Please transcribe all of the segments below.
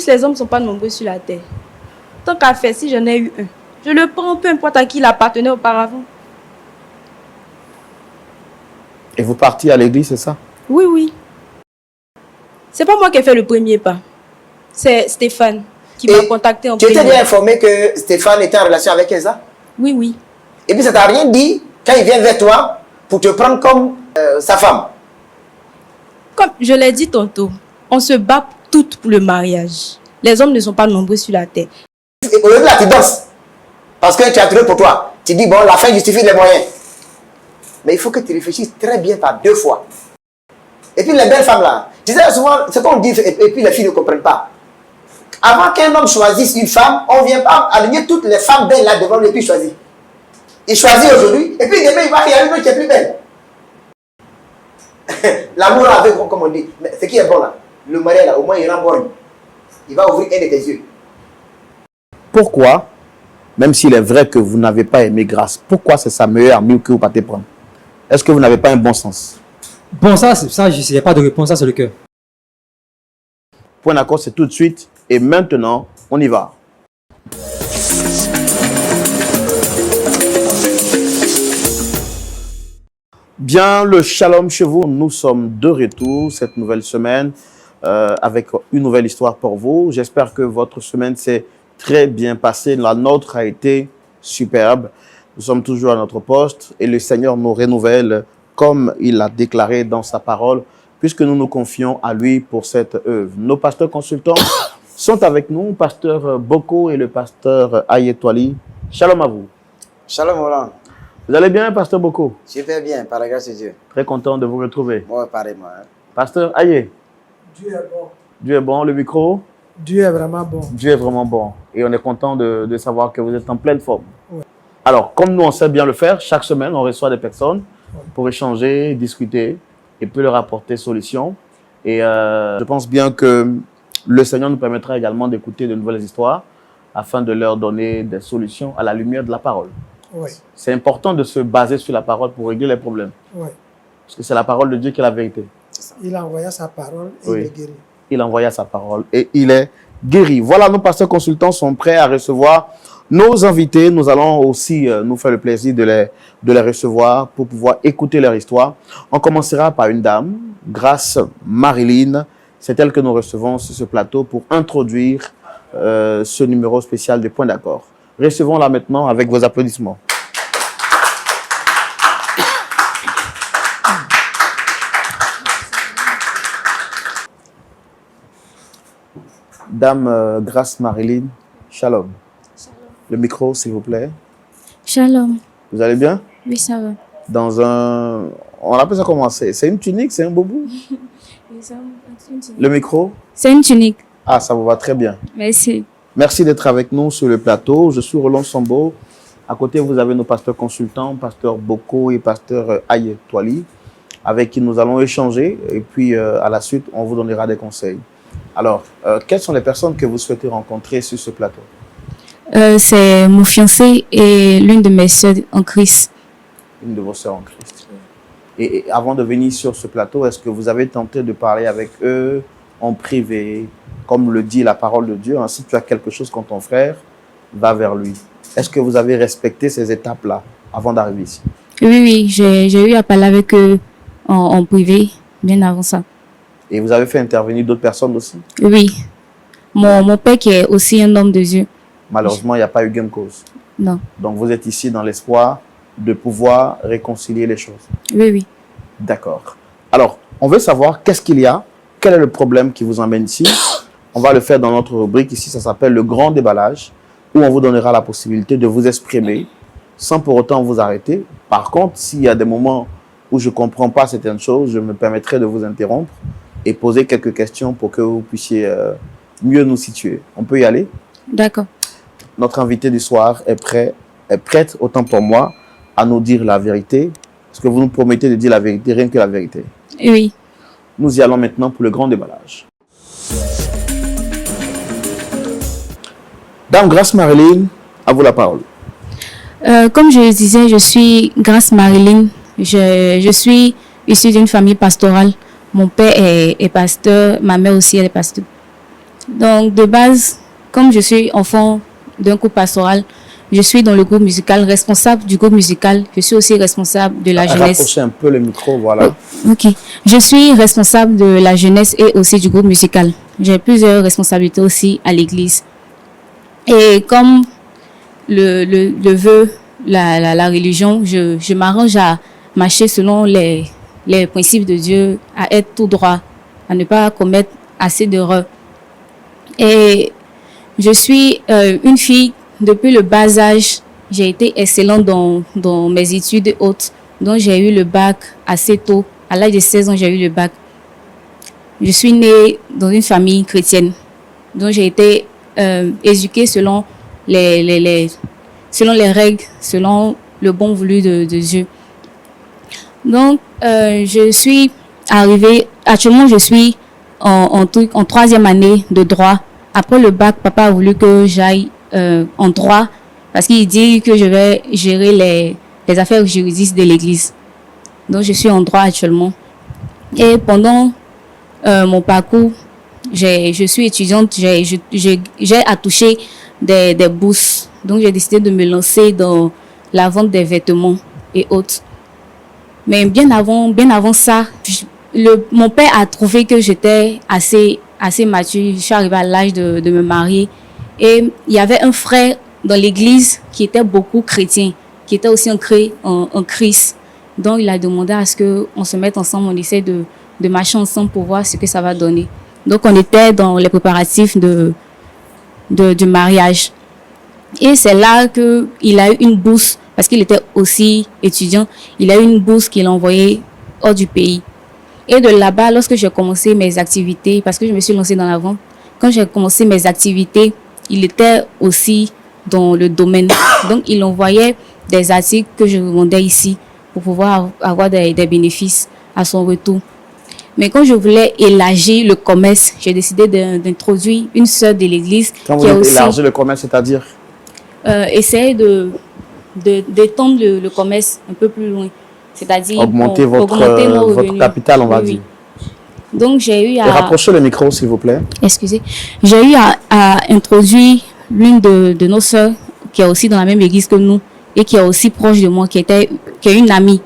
Les hommes ne sont pas nombreux sur la terre. Tant qu'à faire, si j'en ai eu un, je le prends, peu importe à qui il appartenait auparavant. Et vous partiez à l'église, c'est ça? Oui, oui. C'est pas moi qui ai fait le premier pas. C'est Stéphane qui m'a contacté en premier. Tu étais bien premier. informé que Stéphane était en relation avec Elsa? Oui, oui. Et puis ça t'a rien dit quand il vient vers toi pour te prendre comme sa femme? Comme je l'ai dit tantôt, on se bat toutes pour le mariage. Les hommes ne sont pas nombreux sur la terre. Et au lieu de là, tu danses. Parce que tu as trouvé pour toi. Tu dis, bon, la fin justifie les moyens. Mais il faut que tu réfléchisses très bien par deux fois. Et puis les belles femmes là, tu sais souvent, c'est qu'on dit, et puis les filles ne comprennent pas. Avant qu'un homme choisisse une femme, on ne vient pas aligner toutes les femmes belles là devant lui et puis choisir. Il choisit aujourd'hui, et puis demain, il y a une autre qui est plus belle. L'amour avec, comme on dit. Mais ce qui est bon là, le mari là, au moins il remborne. Il va ouvrir un de tes yeux. Pourquoi, même s'il est vrai que vous n'avez pas aimé Grâce, pourquoi c'est sa meilleure amie que vous partez prendre? Est-ce que vous n'avez pas un bon sens? Bon, ça, il n'y a pas de réponse, ça c'est le cœur. Point d'accord, c'est tout de suite. Et maintenant, on y va. Bien, le shalom chez vous. Nous sommes de retour cette nouvelle semaine avec une nouvelle histoire pour vous. J'espère que votre semaine s'est très bien passée. La nôtre a été superbe. Nous sommes toujours à notre poste et le Seigneur nous renouvelle comme il l'a déclaré dans sa parole, puisque nous nous confions à lui pour cette œuvre. Nos pasteurs consultants sont avec nous, pasteur Boko et le pasteur Ayetwali. Shalom à vous. Shalom Roland. Vous allez bien, pasteur Boko? Super bien, par la grâce de Dieu. Très content de vous retrouver. Moi, pareillement. Pasteur Ayé. Dieu est bon. Dieu est bon, le micro? Dieu est vraiment bon. Dieu est vraiment bon. Et on est content de savoir que vous êtes en pleine forme. Ouais. Alors, comme nous, on sait bien le faire, chaque semaine, on reçoit des personnes pour échanger, discuter et puis leur apporter solutions. Et je pense bien que le Seigneur nous permettra également d'écouter de nouvelles histoires afin de leur donner des solutions à la lumière de la parole. Oui. C'est important de se baser sur la parole pour régler les problèmes. Oui. Parce que c'est la parole de Dieu qui est la vérité. Il a envoyé sa parole et Oui. il est guéri. Il envoya sa parole et il est guéri. Voilà, nos pasteurs consultants sont prêts à recevoir nos invités. Nous allons aussi nous faire le plaisir de les recevoir pour pouvoir écouter leur histoire. On commencera par une dame, Grâce Marilyn. C'est elle que nous recevons sur ce plateau pour introduire ce numéro spécial des Points d'accord. Recevons-la maintenant avec vos applaudissements. Dame Grâce Marilyn, shalom. Le micro, s'il vous plaît. Shalom. Vous allez bien? Oui, ça va. Dans un... On appelle ça comment? C'est une tunique? C'est un boubou? Le micro? C'est une tunique. Ah, ça vous va très bien. Merci. Merci d'être avec nous sur le plateau. Je suis Roland Sambo. À côté, vous avez nos pasteurs consultants, pasteur Boko et pasteur Ayetwali, avec qui nous allons échanger. Et puis, à la suite, on vous donnera des conseils. Alors, quelles sont les personnes que vous souhaitez rencontrer sur ce plateau? C'est mon fiancé et l'une de mes sœurs en Christ. Une de vos sœurs en Christ. Et avant de venir sur ce plateau, est-ce que vous avez tenté de parler avec eux en privé, comme le dit la parole de Dieu, hein, si tu as quelque chose contre ton frère, va vers lui. Est-ce que vous avez respecté ces étapes-là avant d'arriver ici? Oui, oui, j'ai eu à parler avec eux en privé, bien avant ça. Et vous avez fait intervenir d'autres personnes aussi? Oui. Mon père qui est aussi un homme de Dieu. Malheureusement, il n'y a pas eu gain de cause. Non. Donc, vous êtes ici dans l'espoir de pouvoir réconcilier les choses. Oui, oui. D'accord. Alors, on veut savoir qu'est-ce qu'il y a, quel est le problème qui vous emmène ici. On va le faire dans notre rubrique ici, ça s'appelle le grand déballage, où on vous donnera la possibilité de vous exprimer sans pour autant vous arrêter. Par contre, s'il y a des moments où je ne comprends pas certaines choses, je me permettrai de vous interrompre et poser quelques questions pour que vous puissiez mieux nous situer. On peut y aller? D'accord. Notre invité du soir est prête, autant pour moi, à nous dire la vérité. Est-ce que vous nous promettez de dire la vérité, rien que la vérité? Oui. Nous y allons maintenant pour le grand déballage. Dame Grâce Marilyn, à vous la parole. Comme je le disais, je suis Grâce Marilyn. Je suis issue d'une famille pastorale. Mon père est pasteur, ma mère aussi elle est pasteur. Donc, de base, comme je suis enfant d'un couple pastoral, je suis dans le groupe musical, responsable du groupe musical. Je suis aussi responsable de la jeunesse. Rapprochez un peu le micro, voilà. Ok. Je suis responsable de la jeunesse et aussi du groupe musical. J'ai plusieurs responsabilités aussi à l'église. Et comme le veut la religion, je m'arrange à marcher selon les principes de Dieu, à être tout droit, à ne pas commettre assez d'erreurs. Et je suis une fille, depuis le bas âge, j'ai été excellente dans mes études hautes. Donc j'ai eu le bac assez tôt. À l'âge de 16 ans, j'ai eu le bac. Je suis née dans une famille chrétienne. Donc j'ai été éduquée selon selon les règles, selon le bon voulu de Dieu. Donc je suis arrivée, actuellement je suis en troisième année de droit. Après le bac, papa a voulu que j'aille en droit parce qu'il dit que je vais gérer les affaires juridiques de l'église. Donc je suis en droit actuellement. Et pendant mon parcours, je suis étudiante, j'ai à toucher des bourses. Donc j'ai décidé de me lancer dans la vente des vêtements et autres. Mais bien avant ça, mon père a trouvé que j'étais assez mature. Je suis arrivée à l'âge de me marier. Et il y avait un frère dans l'église qui était beaucoup chrétien, qui était aussi en Christ. Donc il a demandé à ce qu'on se mette ensemble, on essaie de marcher ensemble pour voir ce que ça va donner. Donc on était dans les préparatifs du mariage. Et c'est là qu'il a eu une bourse, parce qu'il était aussi étudiant, il a eu une bourse qu'il a envoyée hors du pays. Et de là-bas, lorsque j'ai commencé mes activités, parce que je me suis lancée dans la vente, quand j'ai commencé mes activités, il était aussi dans le domaine. Donc, il envoyait des articles que je vendais ici pour pouvoir avoir des bénéfices à son retour. Mais quand je voulais élargir le commerce, j'ai décidé d'introduire une sœur de l'église. Quand vous dites élargir le commerce, c'est-à-dire essayer d'étendre le commerce un peu plus loin. C'est-à-dire augmenter votre capital, on va dire. Donc, j'ai eu à... Et rapprochez le micro, s'il vous plaît. Excusez. J'ai eu à introduire l'une de nos sœurs, qui est aussi dans la même église que nous, et qui est aussi proche de moi, qui est une amie.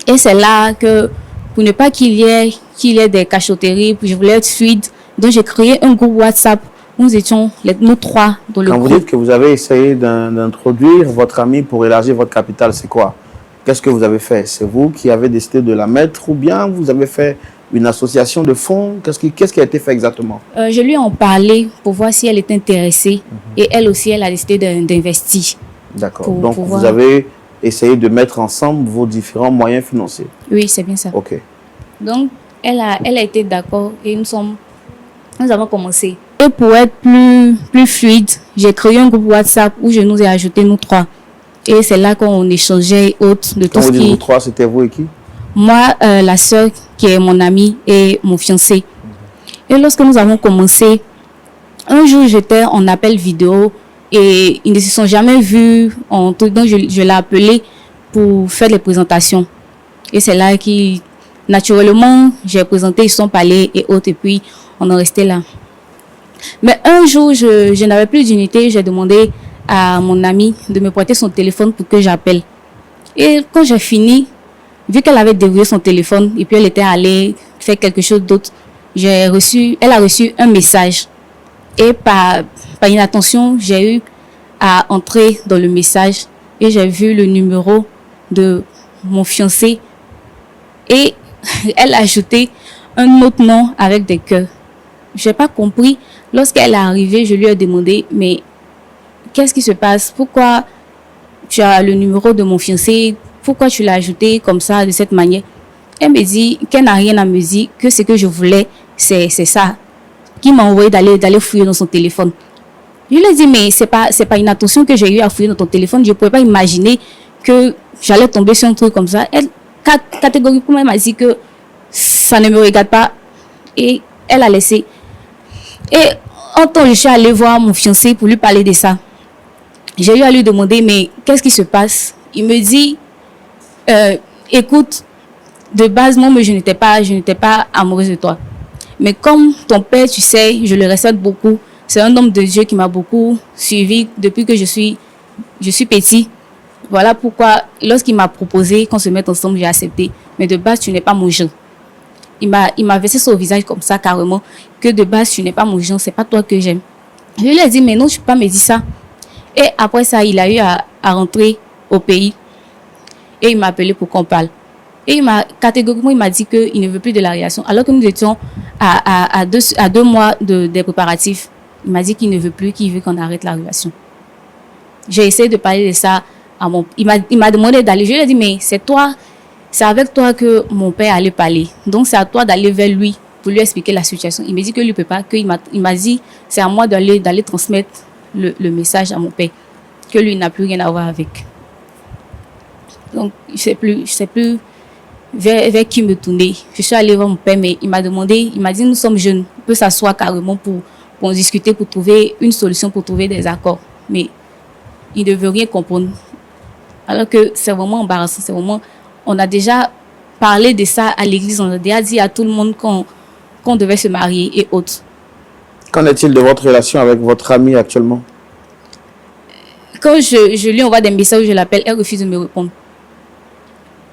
Et c'est là que, pour ne pas qu'il y ait des cachotteries, je voulais être fluide. Donc, j'ai créé un groupe WhatsApp. Nous étions nous trois dans le groupe. Quand vous dites que vous avez essayé d'introduire votre amie pour élargir votre capital, c'est quoi? Qu'est-ce que vous avez fait? C'est vous qui avez décidé de la mettre ou bien vous avez fait une association de fonds? Qu'est-ce qui a été fait exactement? Je lui ai en parlé pour voir si elle était intéressée et elle aussi, elle a décidé d'investir. D'accord. Donc, vous avez essayé de mettre ensemble vos différents moyens financiers? Oui, c'est bien ça. OK. Donc, elle a été d'accord et nous avons commencé. Et pour être plus fluide, j'ai créé un groupe WhatsApp où je nous ai ajouté nous trois. Et c'est là qu'on échangeait autres de tout ce qui... Quand vous dites vous trois, c'était vous et qui? Moi, la sœur qui est mon amie et mon fiancé. Et lorsque nous avons commencé, un jour j'étais en appel vidéo et ils ne se sont jamais vus. Donc je l'ai appelé pour faire les présentations. Et c'est là naturellement, j'ai présenté, ils sont parlé et autres. Et puis, on est resté là. Mais un jour, je n'avais plus d'unité. J'ai demandé à mon amie de me prêter son téléphone pour que j'appelle. Et quand j'ai fini, vu qu'elle avait déverrouillé son téléphone et puis elle était allée faire quelque chose d'autre, elle a reçu un message. Et par inattention, j'ai eu à entrer dans le message et j'ai vu le numéro de mon fiancé. Et elle a ajouté un autre nom avec des cœurs. Je n'ai pas compris. Lorsqu'elle est arrivée, je lui ai demandé, mais qu'est-ce qui se passe? Pourquoi tu as le numéro de mon fiancé? Pourquoi tu l'as ajouté comme ça, de cette manière? Elle me dit qu'elle n'a rien à me dire, que ce que je voulais, c'est ça. Qui m'a envoyé d'aller fouiller dans son téléphone. Je lui ai dit, mais c'est pas une attention que j'ai eu à fouiller dans ton téléphone. Je ne pouvais pas imaginer que j'allais tomber sur un truc comme ça. Elle, catégoriquement, elle m'a dit que ça ne me regarde pas. Et elle a laissé. Et en temps, je suis allée voir mon fiancé pour lui parler de ça. J'ai eu à lui demander, mais qu'est-ce qui se passe? Il me dit, écoute, de base, moi, je n'étais pas amoureuse de toi. Mais comme ton père, tu sais, je le respecte beaucoup. C'est un homme de Dieu qui m'a beaucoup suivi depuis que je suis petit. Voilà pourquoi, lorsqu'il m'a proposé qu'on se mette ensemble, j'ai accepté. Mais de base, tu n'es pas mon genre. Il m'a versé son visage comme ça, carrément, que de base, tu n'es pas mon genre, c'est pas toi que j'aime. Je lui ai dit, mais non, tu peux pas me dire ça. Et après ça, il a eu à rentrer au pays. Et il m'a appelé pour qu'on parle. Et catégoriquement, il m'a dit qu'il ne veut plus de la relation. Alors que nous étions à 2 mois des préparatifs. Il m'a dit qu'il ne veut plus, qu'il veut qu'on arrête la relation. J'ai essayé de parler de ça à il m'a demandé d'aller. Je lui ai dit, mais c'est avec toi que mon père allait parler. Donc, c'est à toi d'aller vers lui pour lui expliquer la situation. Il me dit que lui ne peut pas, il m'a dit, c'est à moi d'aller transmettre le message à mon père, que lui n'a plus rien à voir avec. Donc, je sais plus vers qui me tourner. Je suis allée voir mon père, mais il m'a dit, nous sommes jeunes, on peut s'asseoir carrément pour en discuter, pour trouver une solution, pour trouver des accords. Mais il ne veut rien comprendre. Alors que c'est vraiment embarrassant, on a déjà parlé de ça à l'église, on a déjà dit à tout le monde qu'on devait se marier et autres. Qu'en est-il de votre relation avec votre amie actuellement? Quand je lui envoie des messages, je l'appelle, elle refuse de me répondre.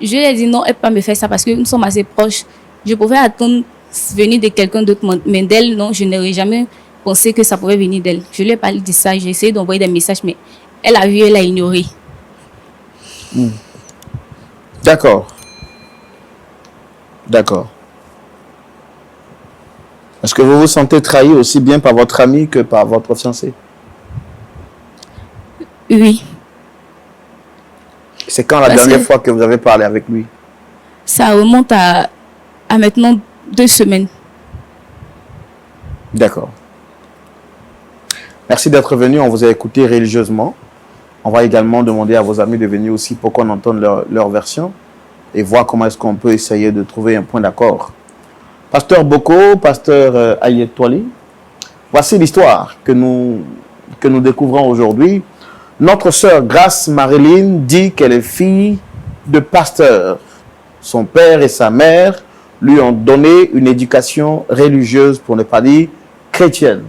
Je lui ai dit non, elle ne peut pas me faire ça parce que nous sommes assez proches. Je pouvais attendre venir de quelqu'un d'autre, mais d'elle, non, je n'aurais jamais pensé que ça pouvait venir d'elle. Je lui ai parlé de ça, j'ai essayé d'envoyer des messages, mais elle a vu, elle a ignoré. D'accord. D'accord. Est-ce que vous vous sentez trahi aussi bien par votre ami que par votre fiancé? Oui. C'est quand la dernière fois que vous avez parlé avec lui? Ça remonte à maintenant 2 semaines. D'accord. Merci d'être venu. On vous a écouté religieusement. On va également demander à vos amis de venir aussi pour qu'on entende leur version et voir comment est-ce qu'on peut essayer de trouver un point d'accord. Pasteur Boko, pasteur Ayetwali, voici l'histoire que nous découvrons aujourd'hui. Notre sœur Grace Marilyn dit qu'elle est fille de pasteur. Son père et sa mère lui ont donné une éducation religieuse, pour ne pas dire chrétienne.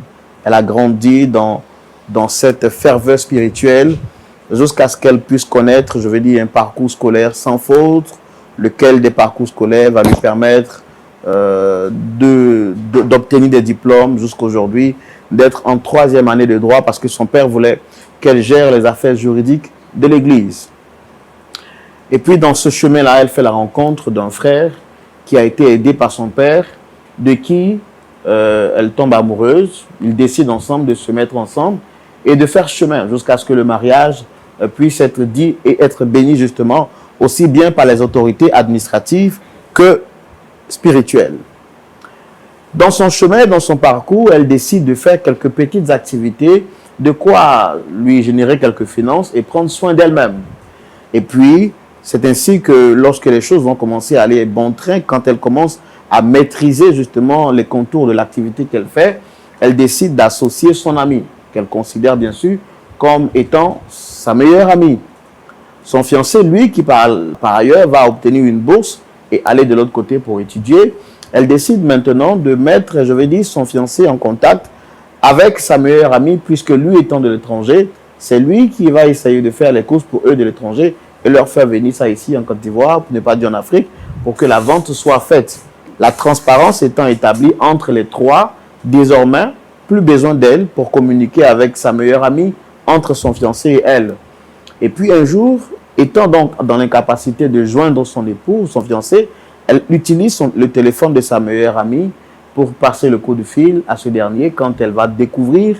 Elle a grandi dans cette ferveur spirituelle jusqu'à ce qu'elle puisse connaître, je veux dire, un parcours scolaire sans faute, lequel des parcours scolaires va lui permettre d'obtenir des diplômes jusqu'aujourd'hui, d'être en 3e année de droit parce que son père voulait qu'elle gère les affaires juridiques de l'Église. Et puis dans ce chemin-là, elle fait la rencontre d'un frère qui a été aidé par son père, de qui elle tombe amoureuse. Ils décident ensemble de se mettre ensemble et de faire chemin jusqu'à ce que le mariage puisse être dit et être béni justement aussi bien par les autorités administratives que spirituelles. Dans son chemin, dans son parcours, elle décide de faire quelques petites activités, de quoi lui générer quelques finances et prendre soin d'elle-même. Et puis, c'est ainsi que lorsque les choses vont commencer à aller bon train, quand elle commence à maîtriser justement les contours de l'activité qu'elle fait, elle décide d'associer son ami, qu'elle considère bien sûr comme étant sa meilleure amie. Son fiancé, lui, qui par ailleurs va obtenir une bourse et aller de l'autre côté pour étudier, elle décide maintenant de mettre, je vais dire, son fiancé en contact avec sa meilleure amie, puisque lui étant de l'étranger, c'est lui qui va essayer de faire les courses pour eux de l'étranger et leur faire venir ça ici en Côte d'Ivoire, pour ne pas dire en Afrique, pour que la vente soit faite. La transparence étant établie entre les trois, désormais, plus besoin d'elle pour communiquer avec sa meilleure amie, entre son fiancé et elle. Et puis un jour, étant donc dans l'incapacité de joindre son époux, son fiancé, elle utilise le téléphone de sa meilleure amie pour passer le coup de fil à ce dernier quand elle va découvrir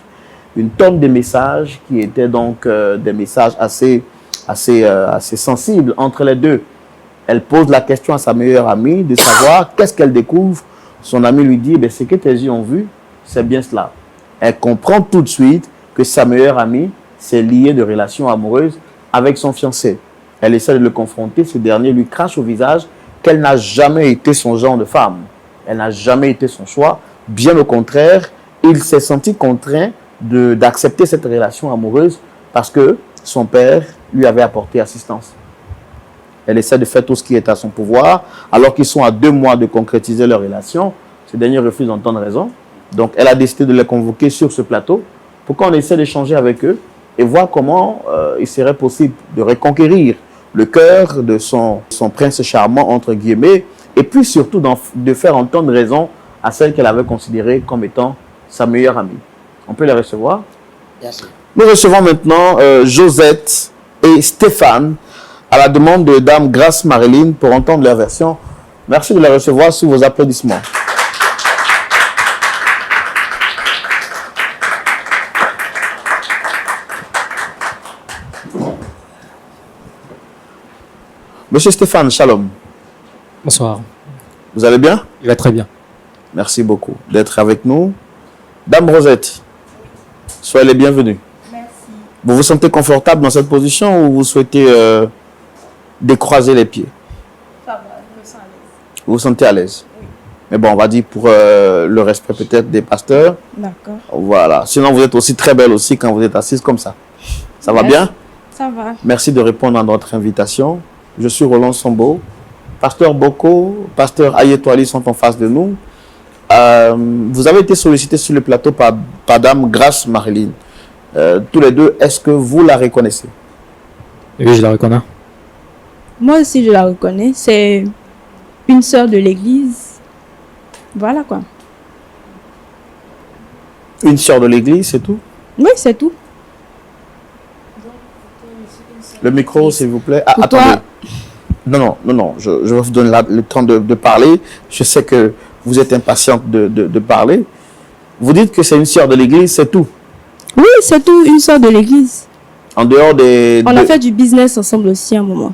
une tonne de messages qui étaient donc des messages assez sensibles entre les deux. Elle pose la question à sa meilleure amie de savoir qu'est-ce qu'elle découvre. Son amie lui dit, ce que tes yeux ont vu, c'est bien cela. Elle comprend tout de suite que sa meilleure amie s'est liée de relations amoureuses avec son fiancé. Elle essaie de le confronter, ce dernier lui crache au visage qu'elle n'a jamais été son genre de femme. Elle n'a jamais été son choix. Bien au contraire, il s'est senti contraint d'accepter cette relation amoureuse parce que son père lui avait apporté assistance. Elle essaie de faire tout ce qui est à son pouvoir. Alors qu'ils sont à 2 mois de concrétiser leur relation, Ces derniers refusent d'entendre raison. Donc, elle a décidé de les convoquer sur ce plateau pour qu'on essaie d'échanger avec eux et voir comment il serait possible de reconquérir le cœur de son prince charmant, entre guillemets, et puis surtout de faire entendre raison à celle qu'elle avait considérée comme étant sa meilleure amie. On peut les recevoir? Bien sûr. Nous recevons maintenant Josette et Stéphane à la demande de Dame Grace Marilyn pour entendre leur version. Merci de les recevoir sous vos applaudissements. Monsieur Stéphane, shalom. Bonsoir. Vous allez bien? Je vais très bien. Merci beaucoup d'être avec nous. Dame Rosette, soyez les bienvenus. Merci. Vous vous sentez confortable dans cette position ou vous souhaitez décroiser les pieds? Ça va, je me sens à l'aise. Vous vous sentez à l'aise? Oui. Mais bon, on va dire pour le respect peut-être des pasteurs. D'accord. Voilà. Sinon, vous êtes aussi très belle aussi quand vous êtes assise comme ça. Ça va bien? Ça va. Merci de répondre à notre invitation. Je suis Roland Sombo. Pasteur Boko, pasteur Ayetouali sont en face de nous. Vous avez été sollicité sur le plateau par Dame Grace Marilyn. Tous les deux, est-ce que vous la reconnaissez? Oui, je la reconnais. Moi aussi, je la reconnais. C'est une sœur de l'église. Voilà quoi. Une sœur de l'église, c'est tout? Oui, c'est tout. Le micro, s'il vous plaît. Ah, Pour attendez. toi- Non. Je vais vous donner le temps de parler. Je sais que vous êtes impatiente de parler. Vous dites que c'est une sœur de l'église, c'est tout. Oui, c'est tout. Une sœur de l'église. En dehors des... On a fait du business ensemble aussi à un moment.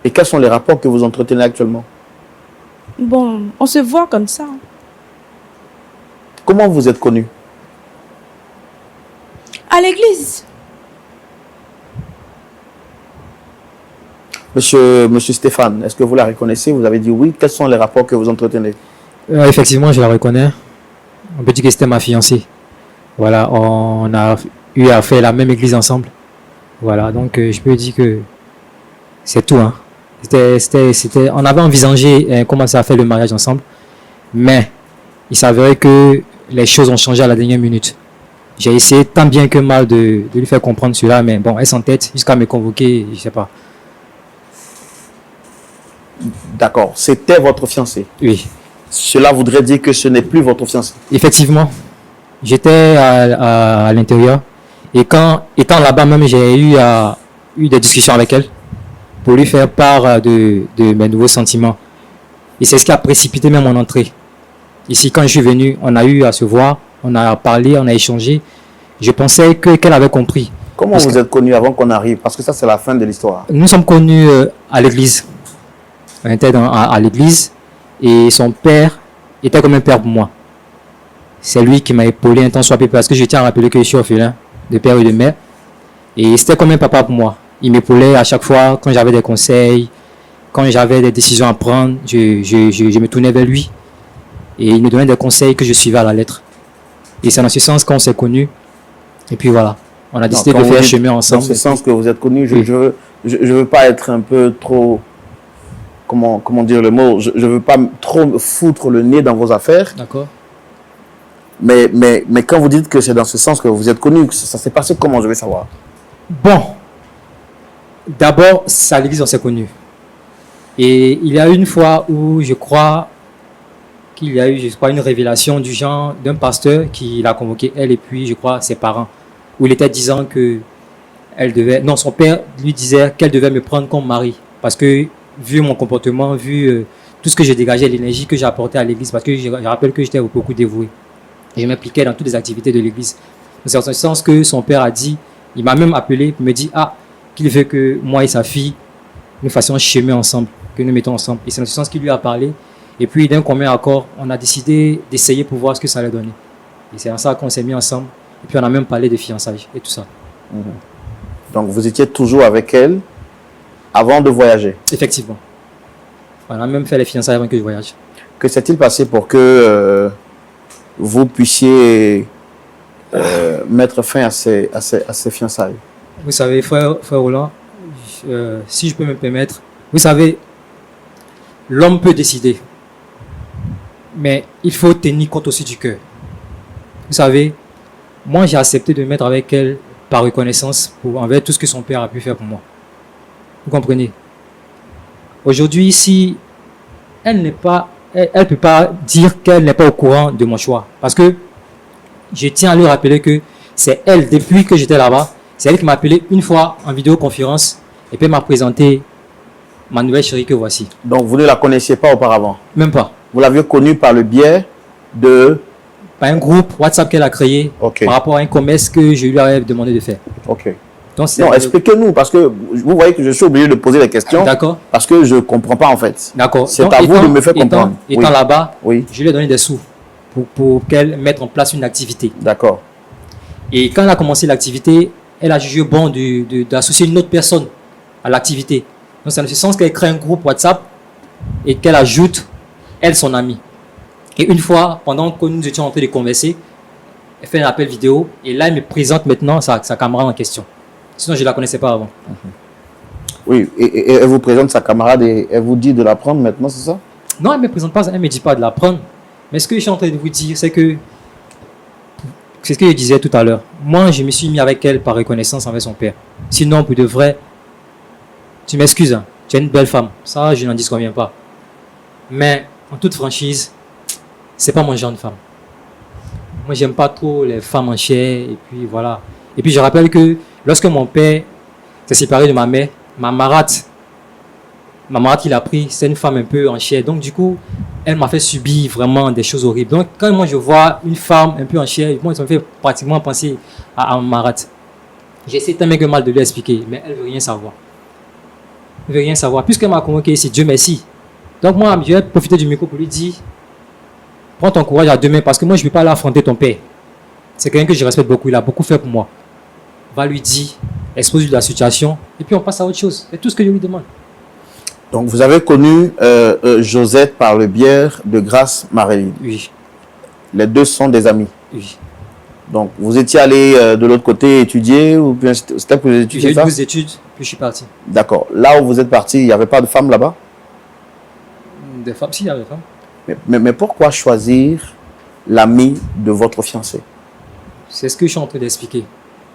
Et quels sont les rapports que vous entretenez actuellement? Bon, on se voit comme ça. Comment vous êtes connu? À l'église. Monsieur Stéphane, est-ce que vous la reconnaissez? Vous avez dit oui. Quels sont les rapports que vous entretenez? Effectivement, je la reconnais. On peut dire que c'était ma fiancée. Voilà, on a eu à faire la même église ensemble. Voilà, donc je peux dire que c'est tout. Hein. On avait envisagé commencer à faire le mariage ensemble, mais il s'avérait que les choses ont changé à la dernière minute. J'ai essayé tant bien que mal de lui faire comprendre cela, mais bon, elle s'entête jusqu'à me convoquer, je sais pas. D'accord. C'était votre fiancé. Oui, Cela voudrait dire que ce n'est plus votre fiancé. effectivement, j'étais à l'intérieur et quand étant là-bas même, j'ai eu des discussions avec elle pour lui faire part de mes nouveaux sentiments. Et c'est ce qui a précipité même mon entrée. Ici, quand je suis venu, on a eu à se voir, on a parlé, on a échangé. Je pensais qu'elle avait compris. Comment Parce vous que- êtes connu avant qu'on arrive? Parce que ça, c'est la fin de l'histoire. Nous sommes connus à l'église. On était à l'église et son père était comme un père pour moi. C'est lui qui m'a épaulé un temps soit peu parce que je tiens à rappeler que je suis orphelin de père et de mère. Et c'était comme un papa pour moi. Il m'épaulait à chaque fois quand j'avais des conseils, quand j'avais des décisions à prendre, je me tournais vers lui. Et il me donnait des conseils que je suivais à la lettre. Et c'est dans ce sens qu'on s'est connus. Et puis voilà, on a décidé Quand de vous faire dites chemin dans ensemble. ce sens que vous êtes connu, Oui. je veux pas être un peu trop... Comment dire le mot? Je veux pas trop foutre le nez dans vos affaires. D'accord. Mais quand vous dites que c'est dans ce sens que vous êtes connu, ça s'est passé comment? Je veux savoir. Bon, d'abord, c'est à l'église on s'est connus. Et il y a une fois où je crois qu'il y a eu, une révélation du genre d'un pasteur qui l'a convoqué, elle et puis, je crois, ses parents, où il était disant que son père lui disait qu'elle devait me prendre comme mari. Parce que, vu mon comportement, vu tout ce que je dégageais, l'énergie que j'apportais à l'église, parce que je rappelle que j'étais beaucoup dévoué. Et je m'impliquais dans toutes les activités de l'église. C'est en ce sens que son père a dit, il m'a même appelé pour me dire, qu'il veut que moi et sa fille, nous fassions chemin ensemble, que nous mettons ensemble. Et c'est dans ce sens qu'il lui a parlé. Et puis, d'un commun accord, on a décidé d'essayer pour voir ce que ça allait donner. Et c'est en ça qu'on s'est mis ensemble. Et puis, on a même parlé de fiançailles et tout ça. Donc, vous étiez toujours avec elle avant de voyager. Effectivement. On a même fait les fiançailles avant que je voyage. Que s'est-il passé pour que vous puissiez mettre fin à ces fiançailles? Vous savez, frère Roland, si je peux me permettre, vous savez, l'homme peut décider. Mais il faut tenir compte aussi du cœur. Vous savez, moi j'ai accepté de me mettre avec elle par reconnaissance envers tout ce que son père a pu faire pour moi. Vous comprenez? Aujourd'hui, si elle n'est pas, elle peut pas dire qu'elle n'est pas au courant de mon choix. Parce que je tiens à lui rappeler que c'est elle, depuis que j'étais là-bas, c'est elle qui m'a appelé une fois en vidéoconférence et puis elle m'a présenté ma nouvelle chérie que voici. Donc, vous ne la connaissiez pas auparavant? Même pas. Vous l'aviez connue par le biais de... Par un groupe WhatsApp qu'elle a créé par rapport à un commerce que je lui avais demandé de faire. Ok. Donc, non, expliquez-nous, parce que vous voyez que je suis obligé de poser les questions. D'accord. Parce que je ne comprends pas en fait. D'accord. C'est à vous de me faire comprendre. Étant là-bas, oui, je lui ai donné des sous pour qu'elle mette en place une activité. D'accord. Et quand elle a commencé l'activité, elle a jugé bon d'associer une autre personne à l'activité. Donc, c'est dans ce sens qu'elle crée un groupe WhatsApp et qu'elle ajoute, elle, son amie. Et une fois, pendant que nous étions en train de converser, elle fait un appel vidéo et là, elle me présente maintenant sa camarade en question. Sinon, je ne la connaissais pas avant. Oui, et elle vous présente sa camarade et elle vous dit de la prendre maintenant, c'est ça? Non, elle ne me présente pas, elle ne me dit pas de la prendre. Mais ce que je suis en train de vous dire, c'est que, c'est ce que je disais tout à l'heure. Moi, je me suis mis avec elle par reconnaissance envers son père. Sinon, pour de vrai, tu m'excuses, hein, tu es une belle femme. Ça, je n'en disconviens pas. Mais, en toute franchise, c'est pas mon genre de femme. Moi, j'aime pas trop les femmes en chair. Et puis, voilà. Et puis, je rappelle que lorsque mon père s'est séparé de ma mère, ma marade qu'il a pris, c'est une femme un peu en chair. Donc, du coup, elle m'a fait subir vraiment des choses horribles. Donc, quand moi, je vois une femme un peu en chair, moi, ça me fait pratiquement penser à ma marade. J'essaie tant bien que mal de lui expliquer, mais elle ne veut rien savoir. Elle ne veut rien savoir. Puisqu'elle m'a convoqué ici, Dieu merci. Donc, moi, je vais profiter du micro pour lui dire, prends ton courage à demain, parce que moi, je ne vais pas aller affronter ton père. C'est quelqu'un que je respecte beaucoup, il a beaucoup fait pour moi. Va lui dire, expose-lui la situation, et puis on passe à autre chose. C'est tout ce que je lui demande. Donc, vous avez connu Josette par le biais de Grâce Marilyn. Oui. Les deux sont des amis. Oui. Donc, vous étiez allé de l'autre côté étudier ou bien c'était pour les études? J'ai eu 12 études, puis je suis parti. D'accord. Là où vous êtes parti, il n'y avait pas de femmes là-bas? Des femmes, si, il y avait des femmes. Mais pourquoi choisir l'ami de votre fiancé? C'est ce que je suis en train d'expliquer.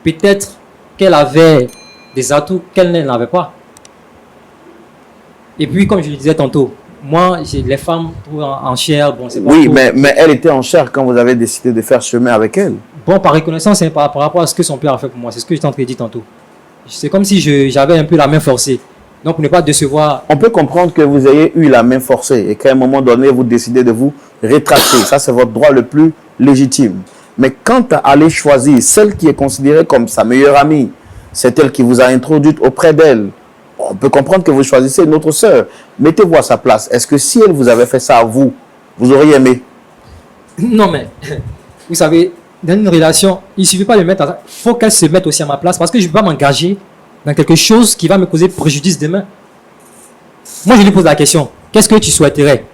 Peut-être qu'elle avait des atouts qu'elle n'avait pas. Et puis, comme je le disais tantôt, moi, les femmes en chair, bon, c'est pas oui, tout. mais elle était en chair quand vous avez décidé de faire chemin avec elle. Bon, par reconnaissance, c'est par rapport à ce que son père a fait pour moi. C'est ce que j'étais en train de dire tantôt. C'est comme si j'avais un peu la main forcée. Donc, pour ne pas décevoir. On peut comprendre que vous ayez eu la main forcée et qu'à un moment donné, vous décidez de vous rétracter. Ça, c'est votre droit le plus légitime. Mais quant à aller choisir celle qui est considérée comme sa meilleure amie, c'est elle qui vous a introduite auprès d'elle. On peut comprendre que vous choisissez une autre sœur. Mettez-vous à sa place. Est-ce que si elle vous avait fait ça à vous, vous auriez aimé? Non, mais vous savez, dans une relation, il ne suffit pas de mettre. Il faut qu'elle se mette aussi à ma place parce que je ne vais pas m'engager dans quelque chose qui va me causer préjudice demain. Moi, je lui pose la question. Qu'est-ce que tu souhaiterais?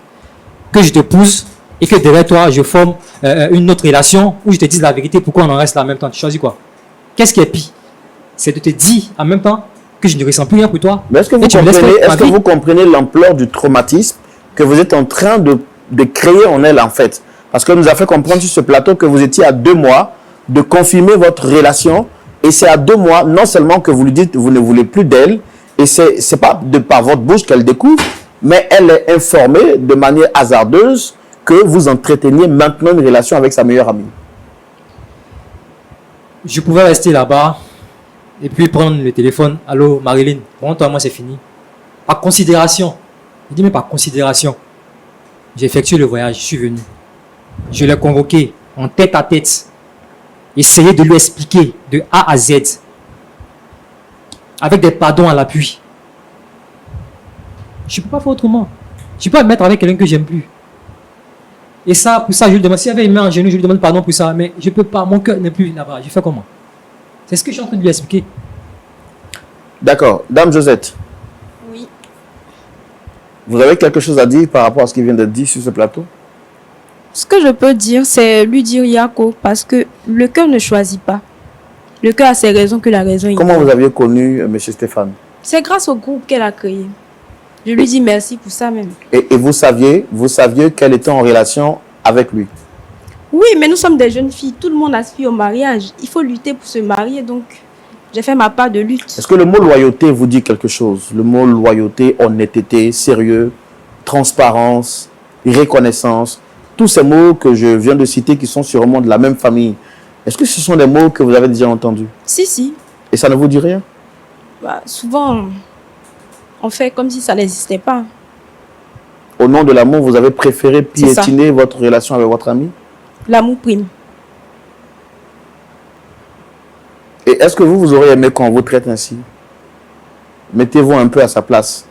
Que je te pousse et que derrière toi, je forme une autre relation où je te dise la vérité, pourquoi on en reste là en même temps? Tu choisis quoi? Qu'est-ce qui est pire? C'est de te dire en même temps que je ne ressens plus rien pour toi. Mais est-ce que vous comprenez l'ampleur du traumatisme que vous êtes en train de créer en elle, en fait? Parce que nous a fait comprendre sur ce plateau que vous étiez à 2 mois de confirmer votre relation. Et c'est à 2 mois, non seulement que vous lui dites que vous ne voulez plus d'elle, et c'est pas de par votre bouche qu'elle découvre, mais elle est informée de manière hasardeuse que vous entreteniez maintenant une relation avec sa meilleure amie. Je pouvais rester là-bas et puis prendre le téléphone. Allô, Marilyn, bon, toi, moi, c'est fini. Par considération, je dis mais par considération, j'ai effectué le voyage, je suis venu. Je l'ai convoqué en tête à tête. Essayer de lui expliquer de A à Z, avec des pardons à l'appui. Je ne peux pas faire autrement. Je ne peux pas me mettre avec quelqu'un que j'aime plus. Et ça, pour ça, je lui demande, s'il y avait une main en genou, je lui demande pardon pour ça, mais je ne peux pas, mon cœur n'est plus là-bas. Je fais comment? C'est ce que je suis en train de lui expliquer. D'accord. Dame Josette. Oui. Vous avez quelque chose à dire par rapport à ce qui vient d'être dit sur ce plateau? Ce que je peux dire, c'est lui dire Yako, parce que le cœur ne choisit pas. Le cœur a ses raisons que la raison ignore. Comment vous aviez connu M. Stéphane? C'est grâce au groupe qu'elle a créé. Je lui dis merci pour ça même. Et vous saviez qu'elle était en relation avec lui. Oui, mais nous sommes des jeunes filles. Tout le monde aspire au mariage. Il faut lutter pour se marier, donc j'ai fait ma part de lutte. Est-ce que le mot loyauté vous dit quelque chose? Le mot loyauté, honnêteté, sérieux, transparence, reconnaissance, tous ces mots que je viens de citer qui sont sûrement de la même famille. Est-ce que ce sont des mots que vous avez déjà entendus? Si. Et ça ne vous dit rien? Bah, souvent, on fait comme si ça n'existait pas. Au nom de l'amour, vous avez préféré C'est ça. piétiner votre relation avec votre ami? L'amour prime. Et est-ce que vous auriez aimé qu'on vous traite ainsi? Mettez-vous un peu à sa place.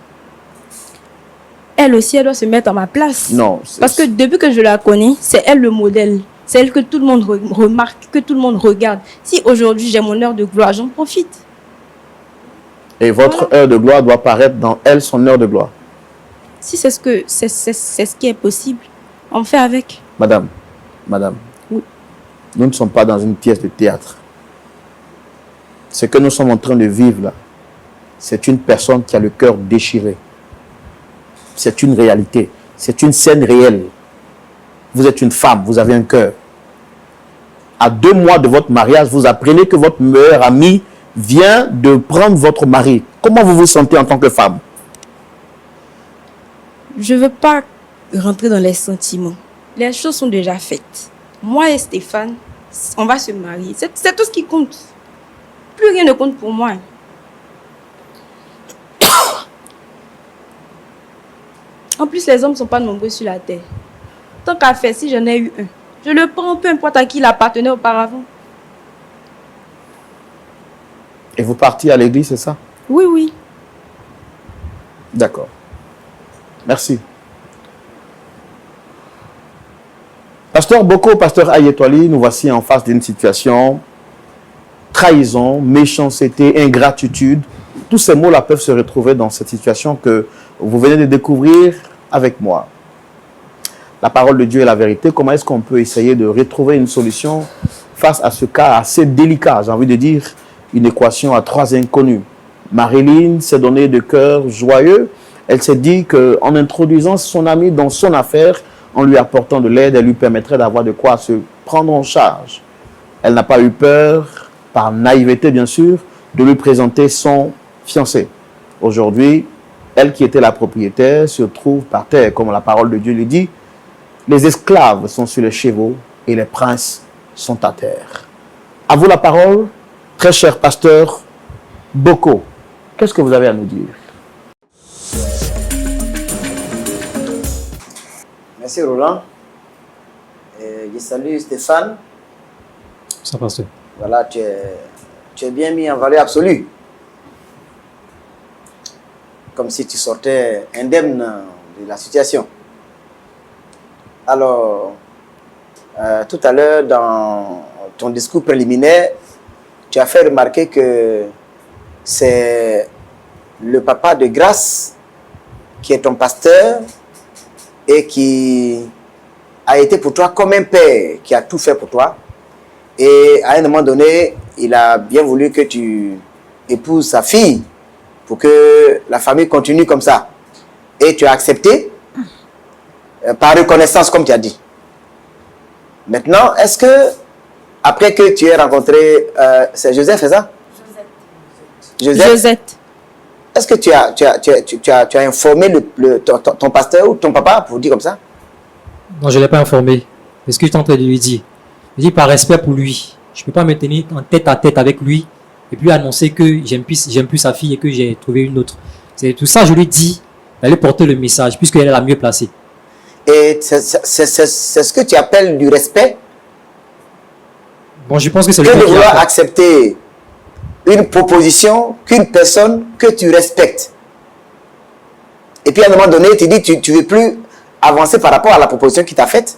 Elle aussi, elle doit se mettre à ma place. Non. Parce que depuis que je la connais, c'est elle le modèle. C'est elle que tout le monde remarque, que tout le monde regarde. Si aujourd'hui j'ai mon heure de gloire, j'en profite. Et votre heure de gloire doit paraître dans elle, son heure de gloire. Si c'est ce qui est possible, on fait avec. Madame, Oui. nous ne sommes pas dans une pièce de théâtre. Ce que nous sommes en train de vivre là, c'est une personne qui a le cœur déchiré. C'est une réalité. C'est une scène réelle. Vous êtes une femme, vous avez un cœur. À 2 mois de votre mariage, vous apprenez que votre meilleur ami vient de prendre votre mari. Comment vous vous sentez en tant que femme? Je ne veux pas rentrer dans les sentiments. Les choses sont déjà faites. Moi et Stéphane, on va se marier. C'est tout ce qui compte. Plus rien ne compte pour moi. En plus, les hommes ne sont pas nombreux sur la terre. Tant qu'à faire, si j'en ai eu un, je le prends, peu importe à qui il appartenait auparavant. Et vous partiez à l'église, c'est ça? Oui. D'accord. Merci. Pasteur Boko, pasteur Ayetwali, nous voici en face d'une situation trahison, méchanceté, ingratitude. Tous ces mots-là peuvent se retrouver dans cette situation que vous venez de découvrir avec moi. La parole de Dieu est la vérité. Comment est-ce qu'on peut essayer de retrouver une solution face à ce cas assez délicat? J'ai envie de dire une équation à 3 inconnus. Marilyn s'est donnée de cœur joyeux. Elle s'est dit qu'en introduisant son ami dans son affaire, en lui apportant de l'aide, elle lui permettrait d'avoir de quoi se prendre en charge. Elle n'a pas eu peur, par naïveté bien sûr, de lui présenter son fiancé. Aujourd'hui, elle qui était la propriétaire se trouve par terre, comme la parole de Dieu le dit. Les esclaves sont sur les chevaux et les princes sont à terre. À vous la parole, très cher pasteur Boko. Qu'est-ce que vous avez à nous dire? Merci Roland. Je salue Stéphane. Ça passe. Voilà, tu es bien mis en valeur absolue. Comme si tu sortais indemne de la situation. Alors, tout à l'heure, dans ton discours préliminaire, tu as fait remarquer que c'est le papa de Grâce qui est ton pasteur et qui a été pour toi comme un père, qui a tout fait pour toi. Et à un moment donné, il a bien voulu que tu épouses sa fille pour que la famille continue comme ça. Et tu as accepté par reconnaissance, comme tu as dit. Maintenant, est-ce que, après que tu aies rencontré, c'est Joseph, c'est ça? Josette. Est-ce que tu as informé ton pasteur ou ton papa, pour dire comme ça? Non, je ne l'ai pas informé. C'est ce que je suis en train de lui dire. Je dis par respect pour lui. Je ne peux pas me tenir en tête à tête avec lui et puis annoncer que j'aime plus sa fille et que j'ai trouvé une autre. C'est tout ça, je lui dis d'aller porter le message puisqu'elle est la mieux placée. Et c'est ce que tu appelles du respect? Bon, je pense que c'est le Que de fait qu'il y a- vouloir accepter une proposition qu'une personne que tu respectes. Et puis à un moment donné, tu dis tu ne veux plus avancer par rapport à la proposition qu'il t'a faite.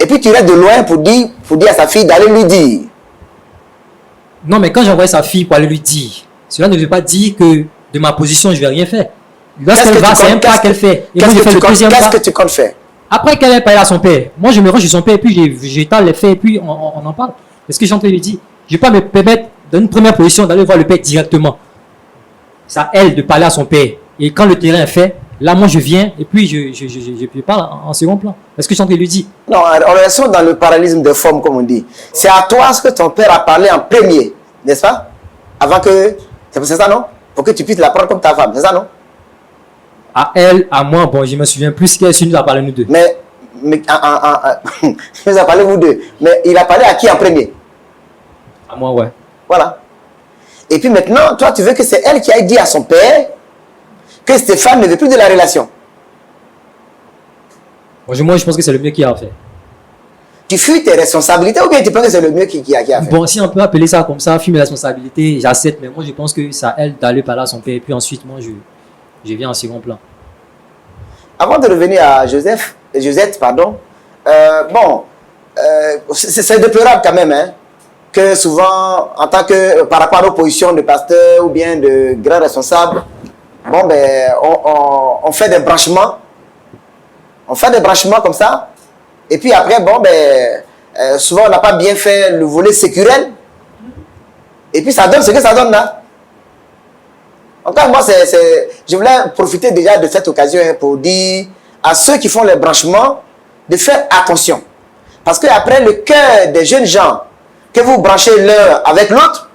Et puis tu restes de loin pour dire à sa fille d'aller lui dire. Non, mais quand j'envoie sa fille pour aller lui dire, cela ne veut pas dire que de ma position, je ne vais rien faire. Lorsqu'elle va, c'est un pas qu'elle fait. Et moi, je fais le deuxième Qu'est-ce pas. que tu comptes faire? Après qu'elle ait parlé à son père, moi je me range chez son père et puis j'étale les faits et puis on en parle. Parce que je suis en train de lui dire, je ne vais pas me permettre dans une première position d'aller voir le père directement. C'est à elle de parler à son père. Et quand le terrain est fait, là, moi, je viens et puis je parle en second plan. Est-ce que je suis en train de lui dire? Non, on est dans le parallélisme de forme, comme on dit. C'est à toi ce que ton père a parlé en premier, n'est-ce pas? Avant que... C'est ça, non? Pour que tu puisses la prendre comme ta femme, c'est ça, non? À elle, à moi, bon, je me souviens plus qu'elle nous a parlé nous deux. Mais il nous a parlé vous deux. Mais il a parlé à qui en premier? À moi, ouais. Voilà. Et puis maintenant, toi, tu veux que c'est elle qui aille dire à son père que Stéphane ne veut plus de la relation. Moi, je pense que c'est le mieux qu'il a fait. Tu fuis tes responsabilités ou bien tu penses que c'est le mieux qu'il a fait? Bon, si on peut appeler ça comme ça, fuir mes responsabilités, j'accepte. Mais moi, je pense que c'est à elle d'aller parler à son père. Et puis ensuite, moi, je viens en second plan. Avant de revenir à Josette, pardon, c'est déplorable quand même, hein, que souvent, en tant que, par rapport à nos positions de pasteur ou bien de grands responsables, bon, ben, on fait des branchements. On fait des branchements comme ça. Et puis après, bon, ben, souvent, on n'a pas bien fait le volet sécurel. Et puis, ça donne ce que ça donne là. En tout cas, moi, je voulais profiter déjà de cette occasion pour dire à ceux qui font les branchements de faire attention. Parce qu'après, le cœur des jeunes gens que vous branchez l'un avec l'autre,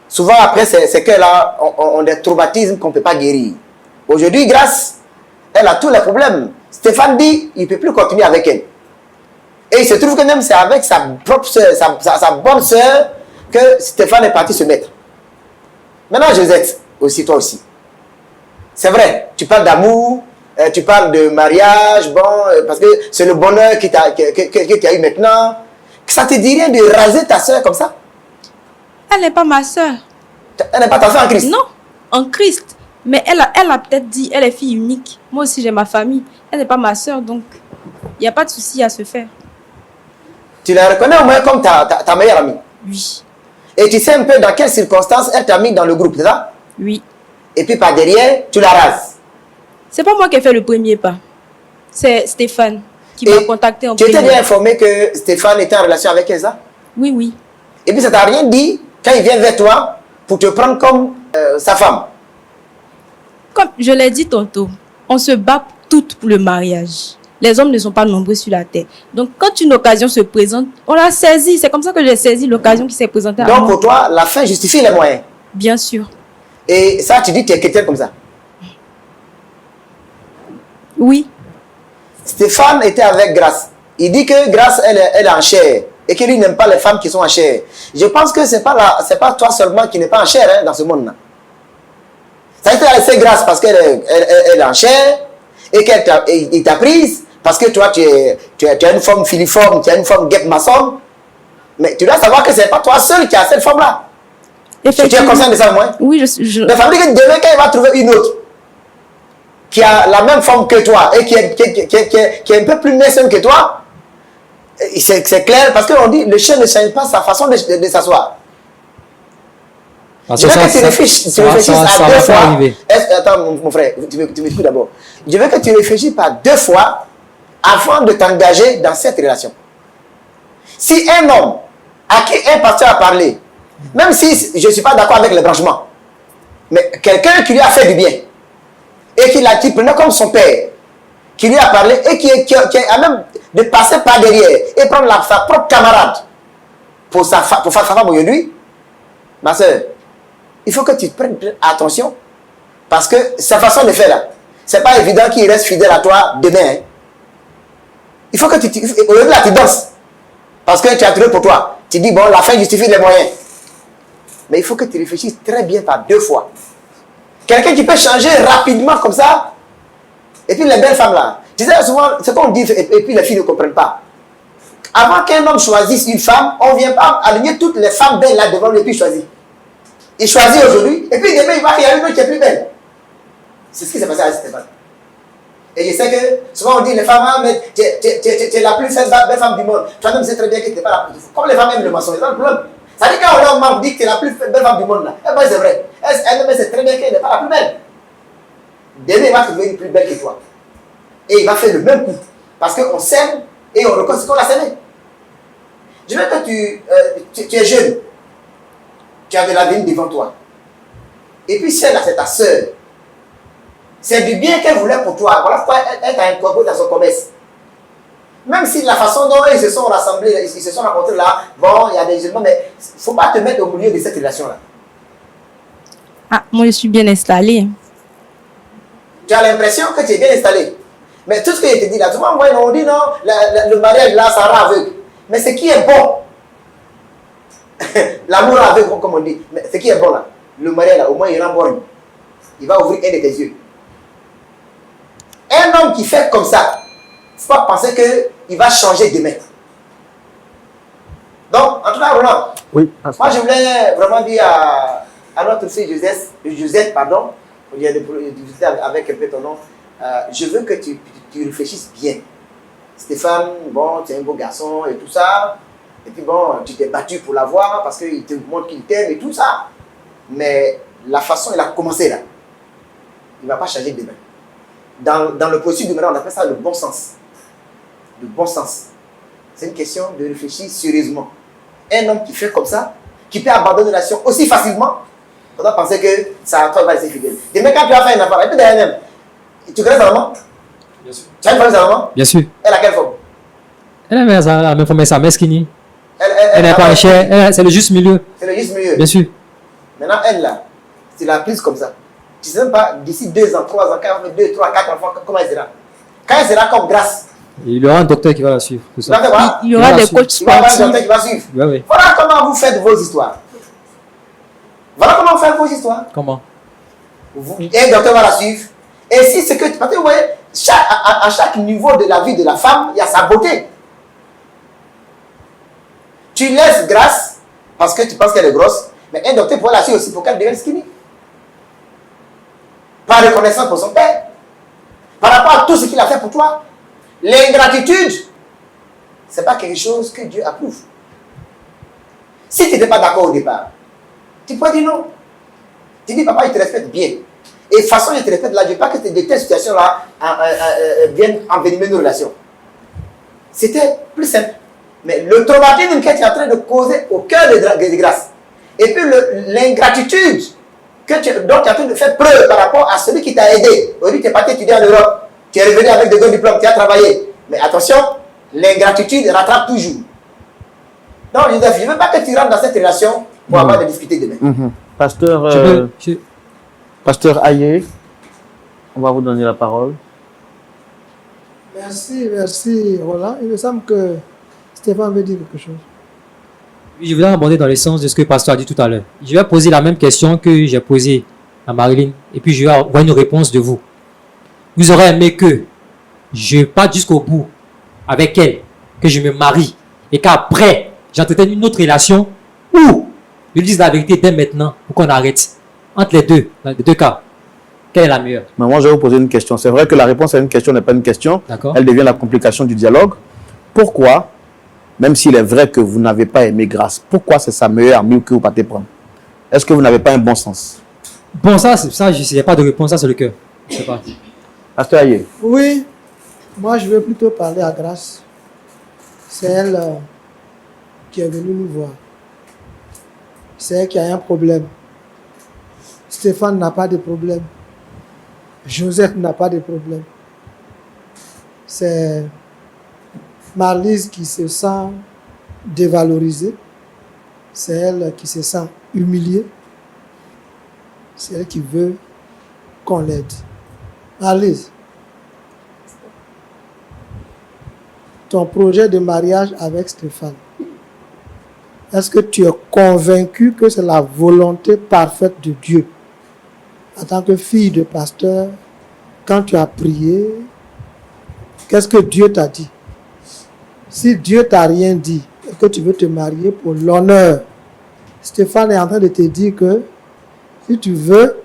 souvent après, ces cœurs-là ont des traumatismes qu'on ne peut pas guérir. Aujourd'hui, Grâce, elle a tous les problèmes. Stéphane dit qu'il ne peut plus continuer avec elle. Et il se trouve que même c'est avec sa propre soeur, sa bonne soeur, que Stéphane est parti se mettre. Maintenant, Josette, aussi, toi aussi. C'est vrai, tu parles d'amour, tu parles de mariage, bon, parce que c'est le bonheur que tu as eu maintenant. Ça te dit rien de raser ta soeur comme ça? Elle n'est pas ma soeur. Elle n'est pas ta soeur en Christ? Non, en Christ. Mais elle a peut-être dit, elle est fille unique. Moi aussi, j'ai ma famille. Elle n'est pas ma soeur, donc il n'y a pas de souci à se faire. Tu la reconnais au moins comme ta meilleure amie? Oui. Et tu sais un peu dans quelles circonstances elle t'a mis dans le groupe, c'est ça? Oui. Et puis par derrière, tu la rases. C'est pas moi qui ai fait le premier pas. C'est Stéphane qui m'a contacté en premier. Tu étais bien premier. informé que Stéphane était en relation avec Elsa? Oui, oui. Et puis ça t'a rien dit quand il vient vers toi pour te prendre comme sa femme? Comme je l'ai dit tantôt, on se bat toutes pour le mariage. Les hommes ne sont pas nombreux sur la terre. Donc, quand une occasion se présente, on la saisit. C'est comme ça que j'ai saisi l'occasion qui s'est présentée à moi. Donc, pour toi, la fin justifie les moyens? Bien sûr. Et ça, tu dis que tu es chrétienne comme ça? Oui. Stéphane était avec Grâce. Il dit que Grâce, elle est en chair. Et que lui n'aime pas les femmes qui sont en chair. Je pense que ce n'est pas toi seulement qui n'est pas en chair, hein, dans ce monde-là. Ça a été laissé Grâce parce qu'elle est en chair et qu'il t'a prise parce que toi, tu as une forme filiforme, tu as une forme guêpe-maçon. Mais tu dois savoir que ce n'est pas toi seul qui as cette forme-là. Tu es conscient de ça, moi? Oui, Mais ça veut dire que demain, quand il va trouver une autre qui a la même forme que toi et qui est un peu plus naissante que toi, c'est clair parce qu'on dit le chien ne change pas sa façon de s'asseoir. Je veux que tu réfléchisses à deux fois. Attends, mon frère, tu m'écoutes d'abord. Je veux que tu réfléchisses par deux fois avant de t'engager dans cette relation. Si un homme à qui un pasteur a parlé, même si je ne suis pas d'accord avec les branchements, mais quelqu'un qui lui a fait du bien, et qui prenait comme son père, qui lui a parlé, et qui a même de passer par derrière, et prendre sa propre camarade pour faire sa femme aujourd'hui, ma soeur, il faut que tu prennes attention, parce que sa façon de faire là, c'est pas évident qu'il reste fidèle à toi demain. Hein. Il faut que aujourd'hui là, tu danses, parce que tu as trouvé pour toi. Tu dis, bon, la fin justifie les moyens. Mais il faut que tu réfléchisses très bien par deux fois. Quelqu'un qui peut changer rapidement comme ça, et puis les belles femmes là, tu sais souvent, ce qu'on dit, et puis les filles ne comprennent pas. Avant qu'un homme choisisse une femme, on ne vient pas aligner toutes les femmes belles là devant lui et puis choisir. Il choisit aujourd'hui, et puis demain, il y a une autre qui est plus belle. C'est ce qui s'est passé à Stéphane. Et je sais que souvent on dit les femmes, ah, mais tu es la plus belle femme du monde. Toi-même, c'est très bien que tu n'es pas la plus. Comme les femmes aiment le mensonge, c'est pas le problème. Ça dit quand on dit que tu es la plus belle femme du monde là, eh ben c'est vrai. Elle c'est très bien qu'elle n'est pas la plus belle. Demain, il va trouver une plus belle que toi. Et il va faire le même coup. Parce qu'on s'aime et on reconnaît qu'on l'a s'aimé. Je veux que tu es jeune. Tu as de l'avenir devant toi. Et puis celle-là, c'est ta soeur. C'est du bien qu'elle voulait pour toi. Voilà pourquoi elle t'a incorporé dans son commerce. Même si la façon dont ils se sont rassemblés, ils se sont rencontrés là, bon, il y a des éléments, mais il ne faut pas te mettre au milieu de cette relation-là. Ah, moi, je suis bien installée. Tu as l'impression que tu es bien installé. Mais tout ce que je te dis là, tout le monde on dit non, le mariage là, ça rend aveugle. Mais ce qui est bon, l'amour aveugle, comme on dit, mais ce qui est bon là, le mariage là, au moins il rend bon. Il va ouvrir un de tes yeux. Un homme qui fait comme ça, il ne faut pas penser qu'il va changer demain. Donc, en tout cas, Roland, Oui, moi je voulais vraiment dire à notre fille Josette, pardon, on vient de discuter avec un peu ton nom, je veux que tu réfléchisses bien. Stéphane, bon, tu es un beau garçon et tout ça, et puis bon, tu t'es battu pour l'avoir parce qu'il te montre qu'il t'aime et tout ça. Mais la façon il a commencé là, il ne va pas changer demain. Dans le processus de maintenant, on appelle ça le bon sens. Le bon sens. C'est une question de réfléchir sérieusement. Un homme qui fait comme ça, qui peut abandonner la relation aussi facilement, on doit penser que ça toi va laisser fidèle. Demain, quand tu vas faire une affaire, et puis derrière même, tu connais sa maman? Bien sûr. Tu as une femme de sa maman? Bien sûr. Elle a quelle forme? Elle a la même forme, mais sa mère skinny. Elle Elle n'est pas a- chère, c'est le juste milieu. C'est le juste milieu. Bien sûr. Maintenant, elle là, tu la prise comme ça. Tu ne sais même pas, d'ici 2 ans, 3 ans, 4 ans, 2, 3, 4 enfants, comment elle sera. Quand elle sera comme grâce, Et il y aura un docteur qui va la suivre. Tout tu vas ça. faire quoi? Il y aura Il va des suivre. coachs Tu vas avoir un sportifs. docteur qui va suivre. Ouais, ouais. Voilà comment vous faites vos histoires. Voilà comment vous faites vos histoires. Comment? Un docteur va la suivre. Et si c'est que, parce que vous voyez, à chaque niveau de la vie de la femme, il y a sa beauté. Tu laisses grâce parce que tu penses qu'elle est grosse, mais un docteur pourrait la suivre aussi pour qu'elle devienne skinny. Par reconnaissance pour son père. Par rapport à tout ce qu'il a fait pour toi. L'ingratitude, ce n'est pas quelque chose que Dieu approuve. Si tu n'étais pas d'accord au départ, tu peux dire non. Tu dis, papa, il te respecte bien. Et de toute façon, il te respecte là, je ne veux pas que de telles situations-là viennent envenimer nos relations. C'était plus simple. Mais le traumatisme que tu es en train de causer au cœur de grâce, et puis l'ingratitude dont tu es en train de faire preuve par rapport à celui qui t'a aidé. Aujourd'hui, tu es parti étudier en Europe, tu es revenu avec de bons diplômes, tu as travaillé. Mais attention, l'ingratitude rattrape toujours. Non, Joseph, je ne veux pas que tu rentres dans cette relation pour avoir des difficultés demain. Pasteur, Pasteur Aye, on va vous donner la parole. Merci, merci Roland. Il me semble que Stéphane veut dire quelque chose. Oui, je voulais aborder dans le sens de ce que le pasteur a dit tout à l'heure. Je vais poser la même question que j'ai posée à Marilyn et puis je vais avoir une réponse de vous. Vous aurez aimé que je parte jusqu'au bout avec elle, que je me marie et qu'après j'entretienne une autre relation ou je lui dise la vérité dès maintenant pour qu'on arrête. Entre dans les deux cas, quelle est la meilleure? Mais moi, je vais vous poser une question. C'est vrai que la réponse à une question n'est pas une question. D'accord. Elle devient la complication du dialogue. Pourquoi, même s'il est vrai que vous n'avez pas aimé grâce, pourquoi c'est sa meilleure amie que vous partez prendre? Est-ce que vous n'avez pas un bon sens? Bon, ça, il n'y a pas de réponse, ça c'est le cœur. Je sais pas. Pasteur Aye. Oui, moi je veux plutôt parler à Grâce. C'est elle qui est venue nous voir. C'est elle qui a un problème. Stéphane n'a pas de problème. Joseph n'a pas de problème. C'est Marlise qui se sent dévalorisée. C'est elle qui se sent humiliée. C'est elle qui veut qu'on l'aide. Marlise, ton projet de mariage avec Stéphane, est-ce que tu es convaincu que c'est la volonté parfaite de Dieu? En tant que fille de pasteur, quand tu as prié, qu'est-ce que Dieu t'a dit? Si Dieu t'a rien dit et que tu veux te marier pour l'honneur, Stéphane est en train de te dire que si tu veux,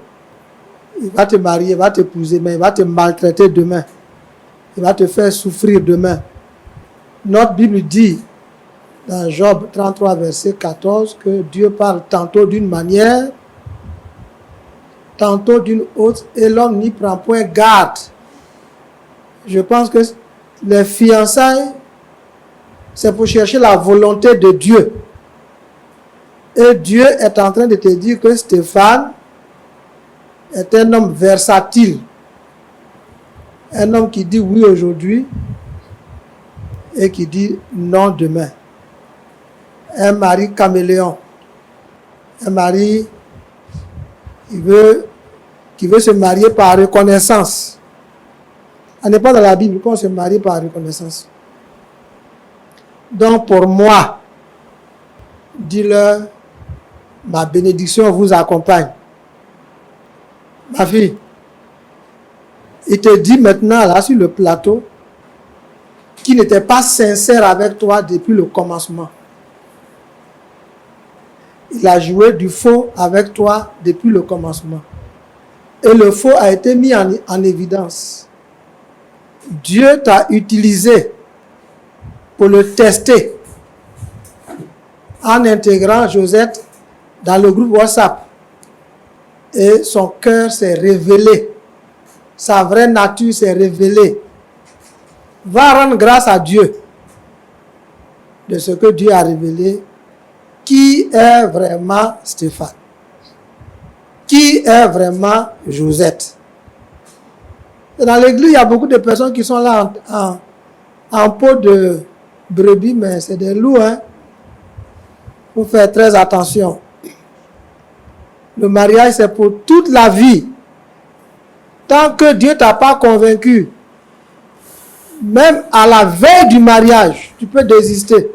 il va te marier, il va t'épouser, mais il va te maltraiter demain. Il va te faire souffrir demain. Notre Bible dit dans Job 33, verset 14, que Dieu parle tantôt d'une manière, tantôt d'une autre, et l'homme n'y prend point garde. Je pense que les fiançailles, c'est pour chercher la volonté de Dieu. Et Dieu est en train de te dire que Stéphane est un homme versatile. Un homme qui dit oui aujourd'hui et qui dit non demain. Un mari caméléon. Un mari qui veut se marier par reconnaissance. On n'est pas dans la Bible qu'on se marie par reconnaissance. Donc pour moi, dis-leur, ma bénédiction vous accompagne. Ma fille, il te dit maintenant là sur le plateau qu'il n'était pas sincère avec toi depuis le commencement. Il a joué du faux avec toi depuis le commencement. Et le faux a été mis en évidence. Dieu t'a utilisé pour le tester en intégrant Josette dans le groupe WhatsApp. Et son cœur s'est révélé. Sa vraie nature s'est révélée. Va rendre grâce à Dieu de ce que Dieu a révélé. Qui est vraiment Stéphane? Qui est vraiment Josette? Et dans l'église, il y a beaucoup de personnes qui sont là en peau de brebis, mais c'est des loups. Il faut faire très attention. Le mariage, c'est pour toute la vie. Tant que Dieu ne t'a pas convaincu, même à la veille du mariage, tu peux désister.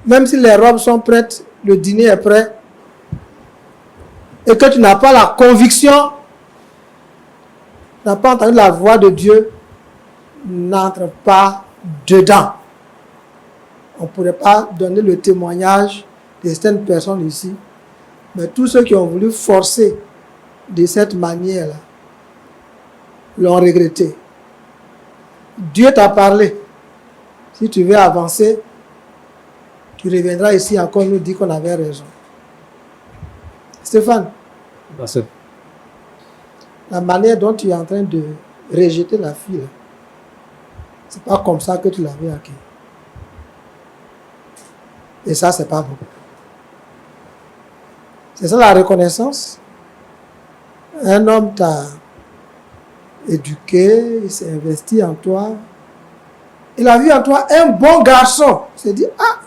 Même si les robes sont prêtes, le dîner est prêt, et que tu n'as pas la conviction, tu n'as pas entendu la voix de Dieu, n'entre pas dedans. On ne pourrait pas donner le témoignage de certaines personnes ici, mais tous ceux qui ont voulu forcer de cette manière-là l'ont regretté. Dieu t'a parlé. Si tu veux avancer, tu reviendras ici encore nous dire qu'on avait raison. Stéphane, Pasteur. la manière dont tu es en train de rejeter la fille, c'est pas comme ça que tu l'avais acquis. Et ça, c'est pas bon. C'est ça la reconnaissance. Un homme t'a éduqué, il s'est investi en toi. Il a vu en toi un bon garçon. Il s'est dit, ah,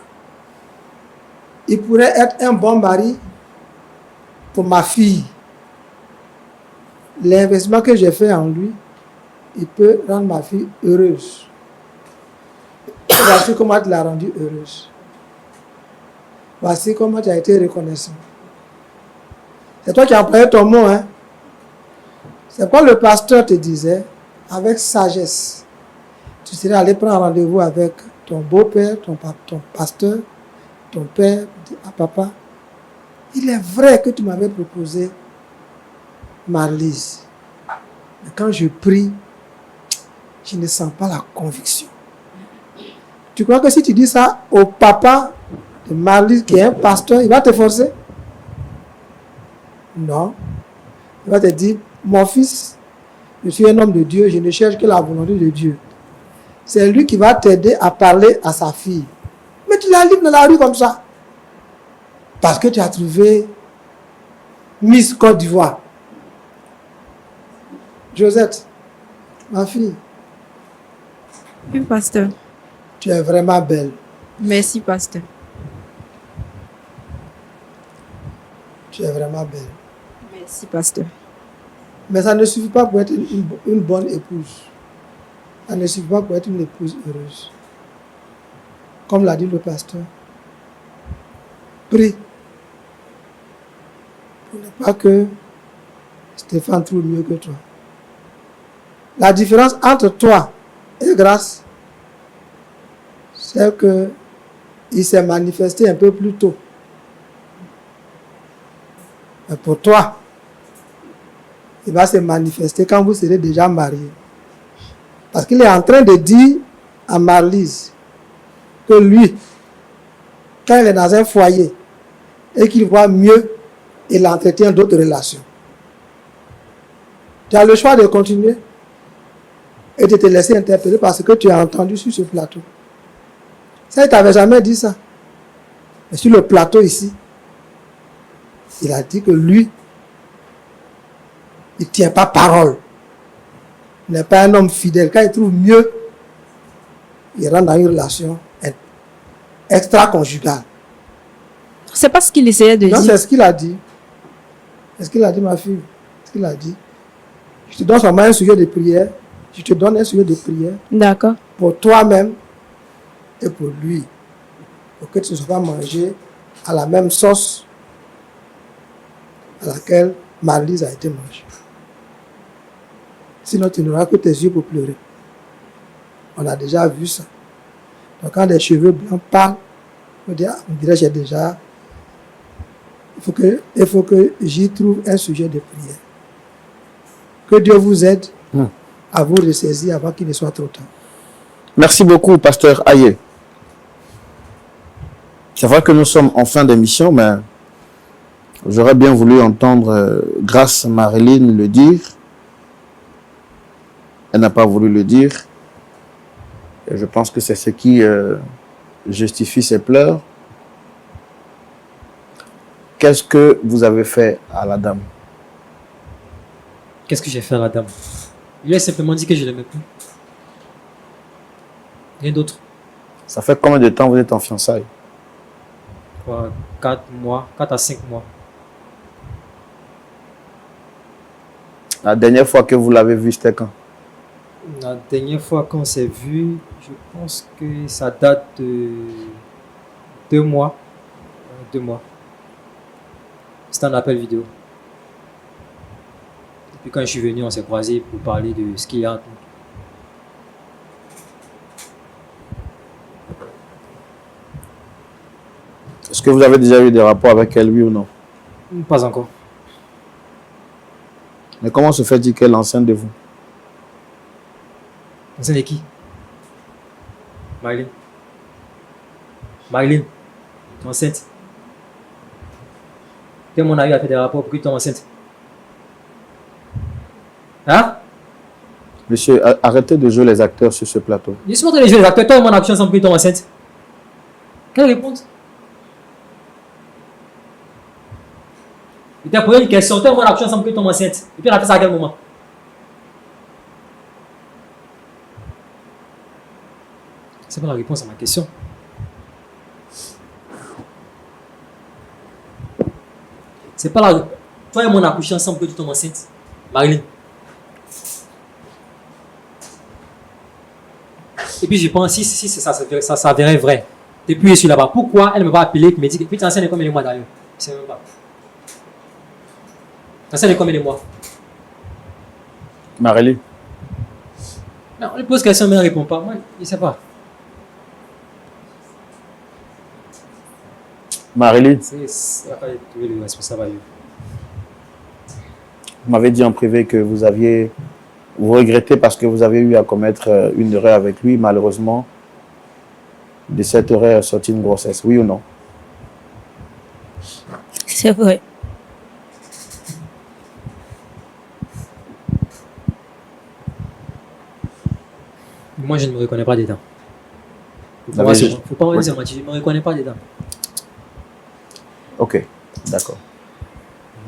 il pourrait être un bon mari pour ma fille. L'investissement que j'ai fait en lui, il peut rendre ma fille heureuse. Voici comment tu l'as rendue heureuse. Voici comment tu as été reconnaissant. C'est toi qui as employé ton mot, hein. C'est quoi le pasteur te disait, avec sagesse. Tu serais allé prendre rendez-vous avec ton beau-père, ton pasteur, ton père, à papa. Il est vrai que tu m'avais proposé Marlise. Mais quand je prie, je ne sens pas la conviction. Tu crois que si tu dis ça au papa de Marlise, qui est un pasteur, il va te forcer? Non. Il va te dire, mon fils, je suis un homme de Dieu, je ne cherche que la volonté de Dieu. C'est lui qui va t'aider à parler à sa fille. Mais tu la livres dans la rue comme ça. Parce que tu as trouvé Miss Côte d'Ivoire. Josette, ma fille. Oui, pasteur. Tu es vraiment belle. Merci, pasteur. Tu es vraiment belle. Merci, pasteur. Mais ça ne suffit pas pour être une bonne épouse. Ça ne suffit pas pour être une épouse heureuse. Comme l'a dit le pasteur. Prie. Pour ne pas que Stéphane trouve mieux que toi. La différence entre toi et Grâce, c'est qu'il s'est manifesté un peu plus tôt. Mais pour toi, il va se manifester quand vous serez déjà mariés. Parce qu'il est en train de dire à Marlise que lui, quand il est dans un foyer et qu'il voit mieux, il entretient d'autres relations. Tu as le choix de continuer et de te laisser interpeller parce que tu as entendu sur ce plateau. Ça, il ne t'avait jamais dit ça. Mais sur le plateau ici, il a dit que lui, il ne tient pas parole. n'est pas un homme fidèle, quand il trouve mieux, il rentre dans une relation extra-conjugale. C'est pas ce qu'il essayait de Non, dire. c'est ce qu'il a dit. C'est ce qu'il a dit, ma fille. C'est ce qu'il a dit. Je te donne seulement un sujet de prière. Je te donne un sujet de prière D'accord. pour toi-même et pour lui. Pour que tu ne sois pas mangé à la même sauce à laquelle Marie-Lise a été mangée. Sinon, tu n'auras que tes yeux pour pleurer. On a déjà vu ça. Donc, quand les cheveux blancs parlent, on dirait j'ai déjà... Il faut que j'y trouve un sujet de prière. Que Dieu vous aide à vous ressaisir avant qu'il ne soit trop tard. Merci beaucoup, pasteur Aye. C'est vrai que nous sommes en fin d'émission, mais j'aurais bien voulu entendre Grâce Marilyn le dire. Elle n'a pas voulu le dire. Et je pense que c'est ce qui justifie ses pleurs. Qu'est-ce que vous avez fait à la dame? Qu'est-ce que j'ai fait à la dame? Il lui a simplement dit que je ne l'aimais plus. Rien d'autre. Ça fait combien de temps vous êtes en fiançailles? 4 mois, 4 à 5 mois. La dernière fois que vous l'avez vu, c'était quand? La dernière fois qu'on s'est vu, je pense que ça date de 2 mois. 2 mois. C'était un appel vidéo. Et puis quand je suis venu, on s'est croisés pour parler de ce qu'il y a. Est-ce que vous avez déjà eu des rapports avec elle, oui ou non? Pas encore. Mais comment se fait-il qu'elle est enceinte de vous? Enceinte de qui? Marilyn. Marilyn, tu es enceinte. Quel mon avis a fait des rapports pour que tu es enceinte? Hein? Monsieur, arrêtez de jouer les acteurs sur ce plateau. Je suis en train de jouer les acteurs. Toi et mon action ensemble pour que tu es enceinte. Quelle réponse? Il t'a posé une question. Toi et mon action ensemble pour que tu es enceinte. Et puis on a fait ça à quel moment? C'est pas la réponse à ma question. C'est pas la... Toi et moi on a couché ensemble que tu tombes enceinte. Marilyn. Et puis je pense, si ça s'avérait vrai, depuis je suis là-bas, pourquoi elle ne m'a pas appelé et me dit que puis tu es enceinte de combien de mois d'ailleurs? Je sais même pas. Tu es enceinte de combien de mois? Marélie. Non, on lui pose question mais elle ne répond pas. Moi, je ne sais pas. Marélie, C'est pas trouver le responsable ailleurs. vous m'avez dit en privé que vous regrettez parce que vous avez eu à commettre une erreur avec lui. Malheureusement, de cette erreur est sortie une grossesse. Oui ou non? C'est vrai. Moi, je ne me reconnais pas dedans. Vous avez- Faut pas me dire mentir, je ne me reconnais pas dedans. Ok, d'accord.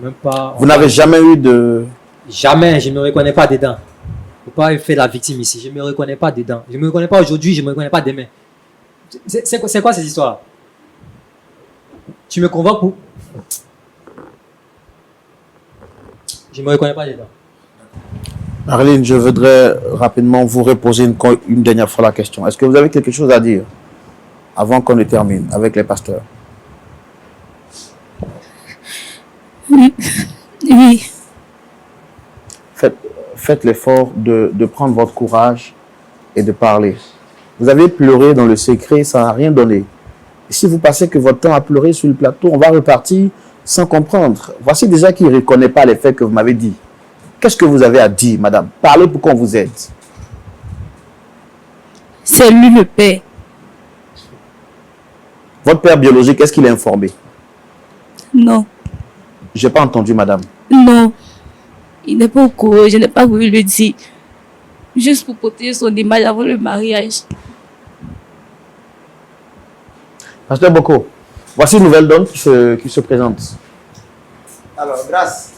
Même pas. Vous n'avez jamais eu de... Jamais, je ne me reconnais pas dedans. Faut pas faire la victime ici. Je ne me reconnais pas dedans. Je ne me reconnais pas aujourd'hui, je ne me reconnais pas demain. C'est quoi cette histoire? Tu me convoques pour... Je ne me reconnais pas dedans. Marilyn, je voudrais rapidement vous reposer une dernière fois la question. Est-ce que vous avez quelque chose à dire avant qu'on ne termine avec les pasteurs? Oui. Faites l'effort de prendre votre courage et de parler. Vous avez pleuré dans le secret, ça n'a rien donné. Et si vous passez que votre temps à pleurer sur le plateau, on va repartir sans comprendre. Voici déjà qui ne reconnaît pas les faits que vous m'avez dit. Qu'est-ce que vous avez à dire, madame? Parlez pour qu'on vous aide. C'est lui le père. Votre père biologique, est-ce qu'il est informé? Non. Je n'ai pas entendu, madame. Non. Il n'est pas au courant. Je n'ai pas voulu le dire. Juste pour protéger son image avant le mariage. Pasteur Boko, voici une nouvelle donne qui se présente. Alors, grâce.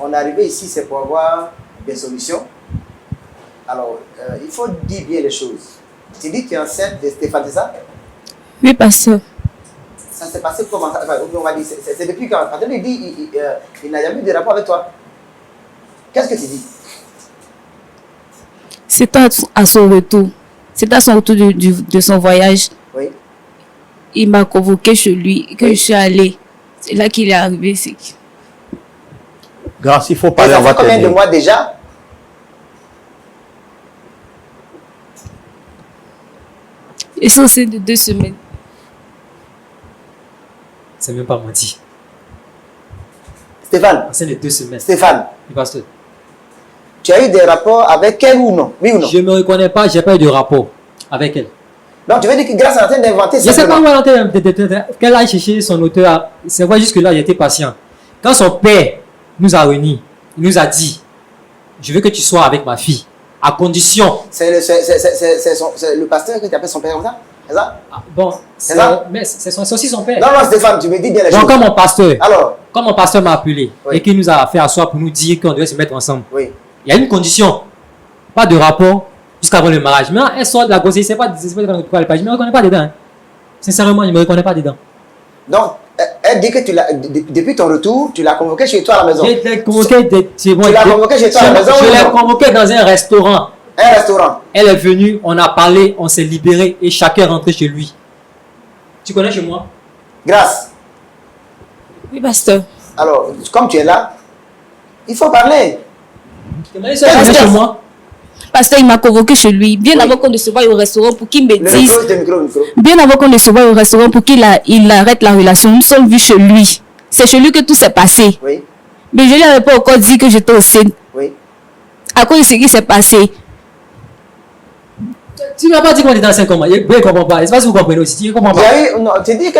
On est arrivé ici, c'est pour avoir des solutions. Alors, il faut dire bien les choses. Tu dis que tu es enceinte de Stéphane, c'est ça? Oui, pasteur. Ça s'est passé comment? Enfin, on va dire, c'est depuis quand? Quand il dit il n'a jamais eu de rapport avec toi. Qu'est-ce que tu dis? C'était à son retour. C'était à son retour de son voyage. Oui. Il m'a convoqué chez lui, que je suis allée. C'est là qu'il est arrivé. Grâce, il faut Et parler, ça on va fait combien de t'aider. mois déjà? Et c'est aussi de 2 semaines. C'est même pas menti. Stéphane, C'est les 2 semaines. Stéphane, Oui, pasteur. tu as eu des rapports avec elle ou non? Oui ou non? Je ne me reconnais pas, j'ai pas eu de rapport avec elle. Donc tu veux dire que grâce à en train d'inventer Je ne sais pas simplement. où elle a qu'elle aille chercher son auteur. C'est vrai, jusque-là, j'étais patient. Quand son père nous a réunis, il nous a dit, je veux que tu sois avec ma fille, à condition. C'est le pasteur que tu appelles son père comme ça? C'est ça? Ah, bon, C'est ça? mais c'est aussi son père. Non, non, Stéphane, tu me dis bien les Donc, choses. Alors, quand mon pasteur m'a appelé Oui. et qu'il nous a fait asseoir pour nous dire qu'on devait se mettre ensemble, oui. il y a une condition, pas de rapport jusqu'avant le mariage. Mais elle sort de la grossesse, c'est pas pourquoi elle pas. Je ne me reconnais pas dedans. Hein. Sincèrement, je ne me reconnais pas dedans. Donc, elle dit que depuis ton retour, tu l'as convoqué chez toi à la maison. Je l'ai convoqué, Tu l'as convoqué chez toi à la maison je ou l'ai non? convoqué dans un restaurant. Un restaurant. Elle est venue, on a parlé, on s'est libéré et chacun est rentré chez lui. Tu connais chez moi? Grâce. Oui, pasteur. Alors, comme tu es là, il faut parler. Tu connais chez moi? Pasteur, il m'a convoqué chez lui, bien Oui. avant qu'on ne se voie au restaurant, pour qu'il me Le dise. micro. Bien avant qu'on ne se voie au restaurant, pour qu'il arrête la relation. Nous sommes vus chez lui. C'est chez lui que tout s'est passé. Oui, Mais je ne lui avais pas encore dit que j'étais au sein. oui. À cause de ce qui s'est passé. Tu ne m'as pas dit qu'on était dans 5 ans. Je ne comprends pas. Est-ce que vous comprenez aussi? Tu ne comprends Il y pas. a eu, non, tu dis que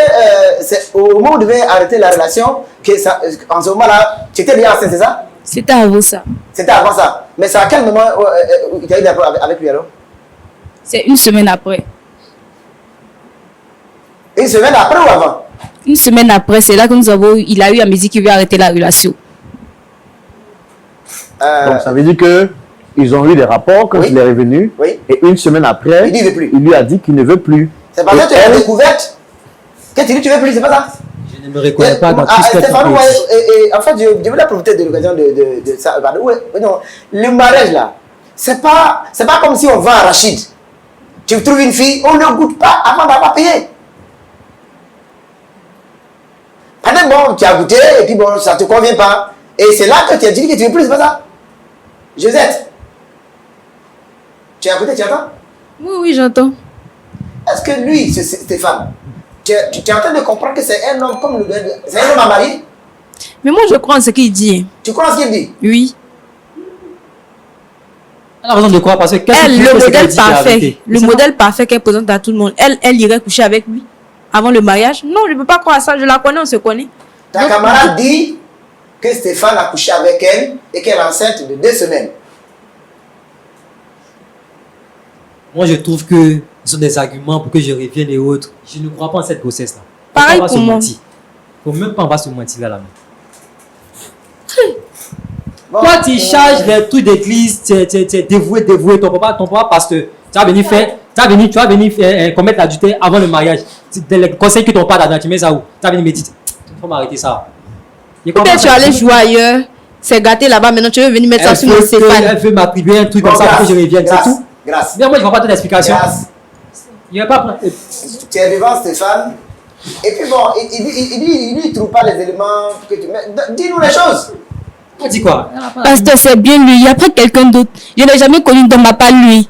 c'est au moment où vous devez arrêter la relation, que ça, en ce moment-là, tu étais déjà enceinte, c'est ça? C'était avant ça. C'était avant ça. Mais c'est à quel moment tu as eu des rapports avec lui alors? C'est une semaine après. Une semaine après ou avant? Une semaine après, c'est là que il a eu à me dire qu'il veut arrêter la relation. Donc, ça veut dire que ils ont eu des rapports quand Oui. il est revenu. Oui. Et une semaine après, Il dit, il veut plus. il lui a dit qu'il ne veut plus. C'est parce Et que tu as elle- découverte que tu dis tu veux plus, c'est pas ça? Je ne me reconnais pas dans tout ce qu'elle Stéphane, propose. en fait, je voulais profiter de l'occasion de ça. Non, le mariage là, c'est pas comme si on vend un Rachid. Tu trouves une fille, on ne goûte pas avant d'avoir payé. Pendant bon, tu as goûté et puis bon, ça te convient pas. Et c'est là que tu as dit que tu veux plus, c'est pas ça? Josette, tu as goûté, tu entends? Oui, oui, j'entends. Est-ce que lui, Stéphane, tu es en train de comprendre que c'est un homme comme c'est un homme à marier? Mais moi, je crois en ce qu'il dit. Tu crois ce qu'il dit? Oui. Elle a raison de quoi? Parce que qu'est-ce Elle, que tu le veux que modèle cette dit qui est parfait, arrêté? le C'est modèle parfait qu'elle présente à tout le monde. Elle irait coucher avec lui avant le mariage. Non, je ne peux pas croire à ça. Je la connais, on se connaît. Ta Donc, camarade dit que Stéphane a couché avec elle et qu'elle est enceinte de 2 semaines. Moi, je trouve que ce sont des arguments pour que je revienne et autres. Je ne crois pas en cette grossesse-là. Pareil On va pour se moi. mentir. Faut même pas on va se mentir là. Bon, Toi, tu charges les trucs d'église, tu es dévoué, ton papa, parce que tu vas venir faire, tu vas venir faire, commettre l'adultère avant le mariage. Les conseils que ton père t'a tu mets ça où? Tu vas venir méditer. Il faut m'arrêter ça. peut-être tu es allé jouer ailleurs, c'est gâté là-bas, maintenant tu veux venir mettre ça sur mon Stéphane. Elle veut m'attribuer un truc bon, comme ça pour grâce, que je revienne, c'est grâce, tout. grâce, Bien, moi, je ne vois pas toute l'explication. grâce. Il n'y a pas. Tu es devant Stéphane. Et puis bon, il ne trouve pas les éléments que tu mets. Dis-nous les choses. On dit quoi? Pasteur, c'est bien lui. Il y a pas quelqu'un d'autre. Je n'ai jamais connu d'homme à part lui.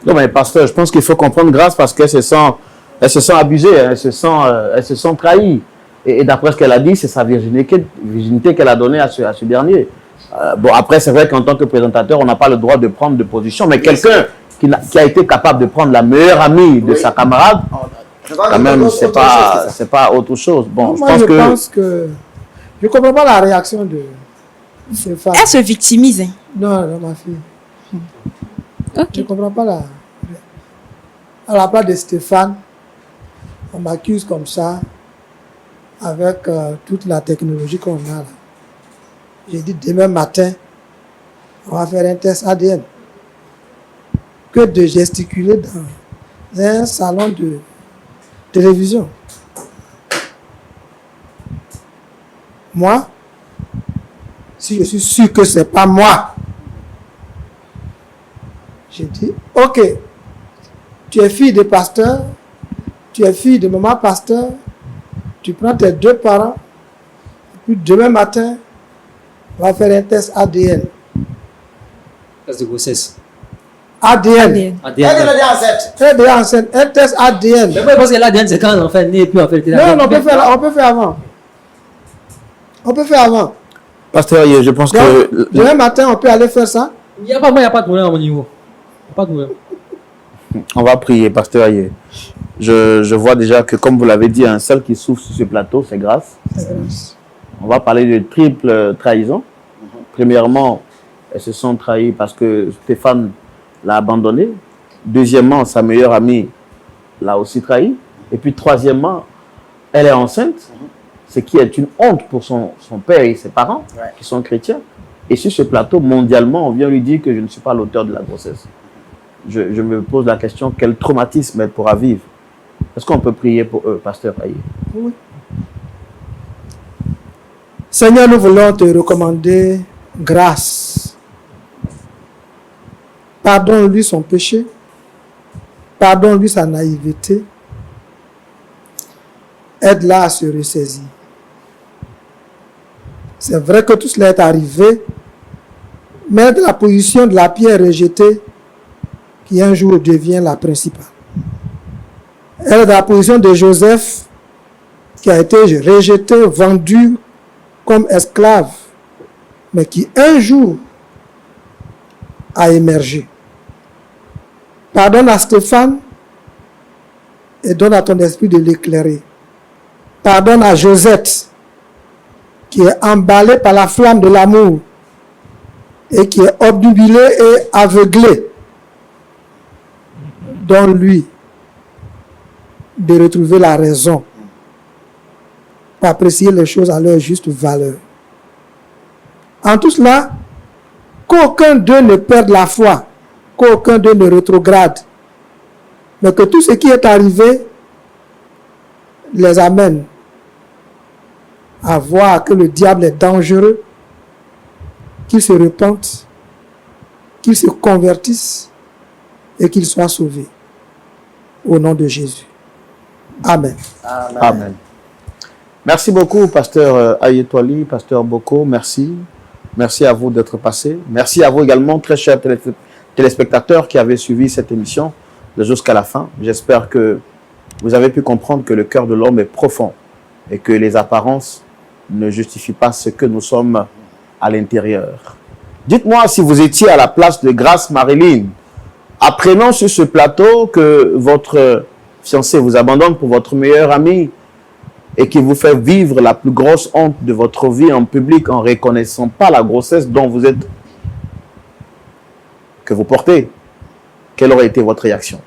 Non, mais pasteur, je pense qu'il faut comprendre grâce parce qu'elle se sent abusée, elle se sent trahie. Et d'après ce qu'elle a dit, c'est sa virginité qu'elle a donnée à ce dernier. Bon, après, c'est vrai qu'en tant que présentateur, on n'a pas le droit de prendre de position, mais quelqu'un qui a été capable de prendre la meilleure amie de Oui. sa camarade, quand même, c'est pas autre chose. Bon, Moi, je pense que je ne comprends pas la réaction de Stéphane. Elle se victimise. Hein. Non, non, ma fille. Ok. Je ne comprends pas la. À la place de Stéphane, on m'accuse comme ça, avec toute la technologie qu'on a là. J'ai dit demain matin, on va faire un test ADN. Que de gesticuler dans un salon de télévision. Moi, si je suis sûr que ce n'est pas moi, j'ai dit, ok, tu es fille de pasteur, tu es fille de maman pasteur, tu prends tes 2 parents, et puis demain matin, on va faire un test ADN. Test de grossesse. ADN. Elle est déjà enceinte. Elle est déjà enceinte. Un test ADN. Mais moi, parce que l'ADN, c'est quand l'enfant est né, puis on fait le Non, on peut faire avant. On peut faire avant. Pasteur Aye, je pense Donc, que... demain matin, on peut aller faire ça. Il n'y a pas de problème à mon niveau. Il n'y a pas de problème. On va prier, Pasteur Aye. Je vois déjà que, comme vous l'avez dit, un seul qui souffre sur ce plateau, c'est Grâce. On va parler de triple trahison. Premièrement, elles se sont trahies parce que Stéphane l'a abandonné. Deuxièmement, sa meilleure amie l'a aussi trahi. Et puis troisièmement, elle est enceinte, ce qui est une honte pour son père et ses parents, qui sont chrétiens. Et sur ce plateau, mondialement, on vient lui dire que je ne suis pas l'auteur de la grossesse. Je me pose la question, quel traumatisme elle pourra vivre? Est-ce qu'on peut prier pour eux, Pasteur Aye? Oui. Seigneur, nous voulons te recommander Grâce. Pardonne-lui son péché. Pardonne-lui sa naïveté. Aide-la à se ressaisir. C'est vrai que tout cela est arrivé, mais de la position de la pierre rejetée qui un jour devient la principale. Elle est dans la position de Joseph qui a été rejeté, vendu comme esclave, mais qui un jour a émergé. Pardonne à Stéphane et donne à ton esprit de l'éclairer. Pardonne à Josette qui est emballée par la flamme de l'amour et qui est obnubilée et aveuglée. Donne-lui de retrouver la raison pour apprécier les choses à leur juste valeur. En tout cela, qu'aucun d'eux ne perde la foi, qu'aucun d'eux ne rétrograde, mais que tout ce qui est arrivé les amène à voir que le diable est dangereux, qu'ils se repentent, qu'ils se convertissent et qu'ils soient sauvés. Au nom de Jésus. Amen. Amen. Merci beaucoup, Pasteur Aye Toali, Pasteur Boko, merci. Merci à vous d'être passé. Merci à vous également, très chers téléspectateurs qui avez suivi cette émission jusqu'à la fin. J'espère que vous avez pu comprendre que le cœur de l'homme est profond et que les apparences ne justifient pas ce que nous sommes à l'intérieur. Dites-moi si vous étiez à la place de Grâce Marilyn, apprenant sur ce plateau que votre fiancé vous abandonne pour votre meilleur ami et qui vous fait vivre la plus grosse honte de votre vie en public en ne reconnaissant pas la grossesse dont vous êtes, que vous portez, quelle aurait été votre réaction?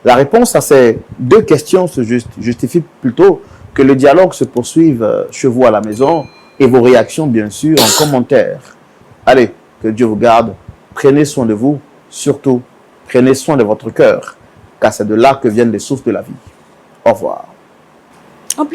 La réponse à ces deux questions se justifie plutôt que le dialogue se poursuive chez vous à la maison et vos réactions, bien sûr, en commentaire. Allez, que Dieu vous garde. Prenez soin de vous. Surtout, prenez soin de votre cœur, car c'est de là que viennent les sources de la vie. Au revoir.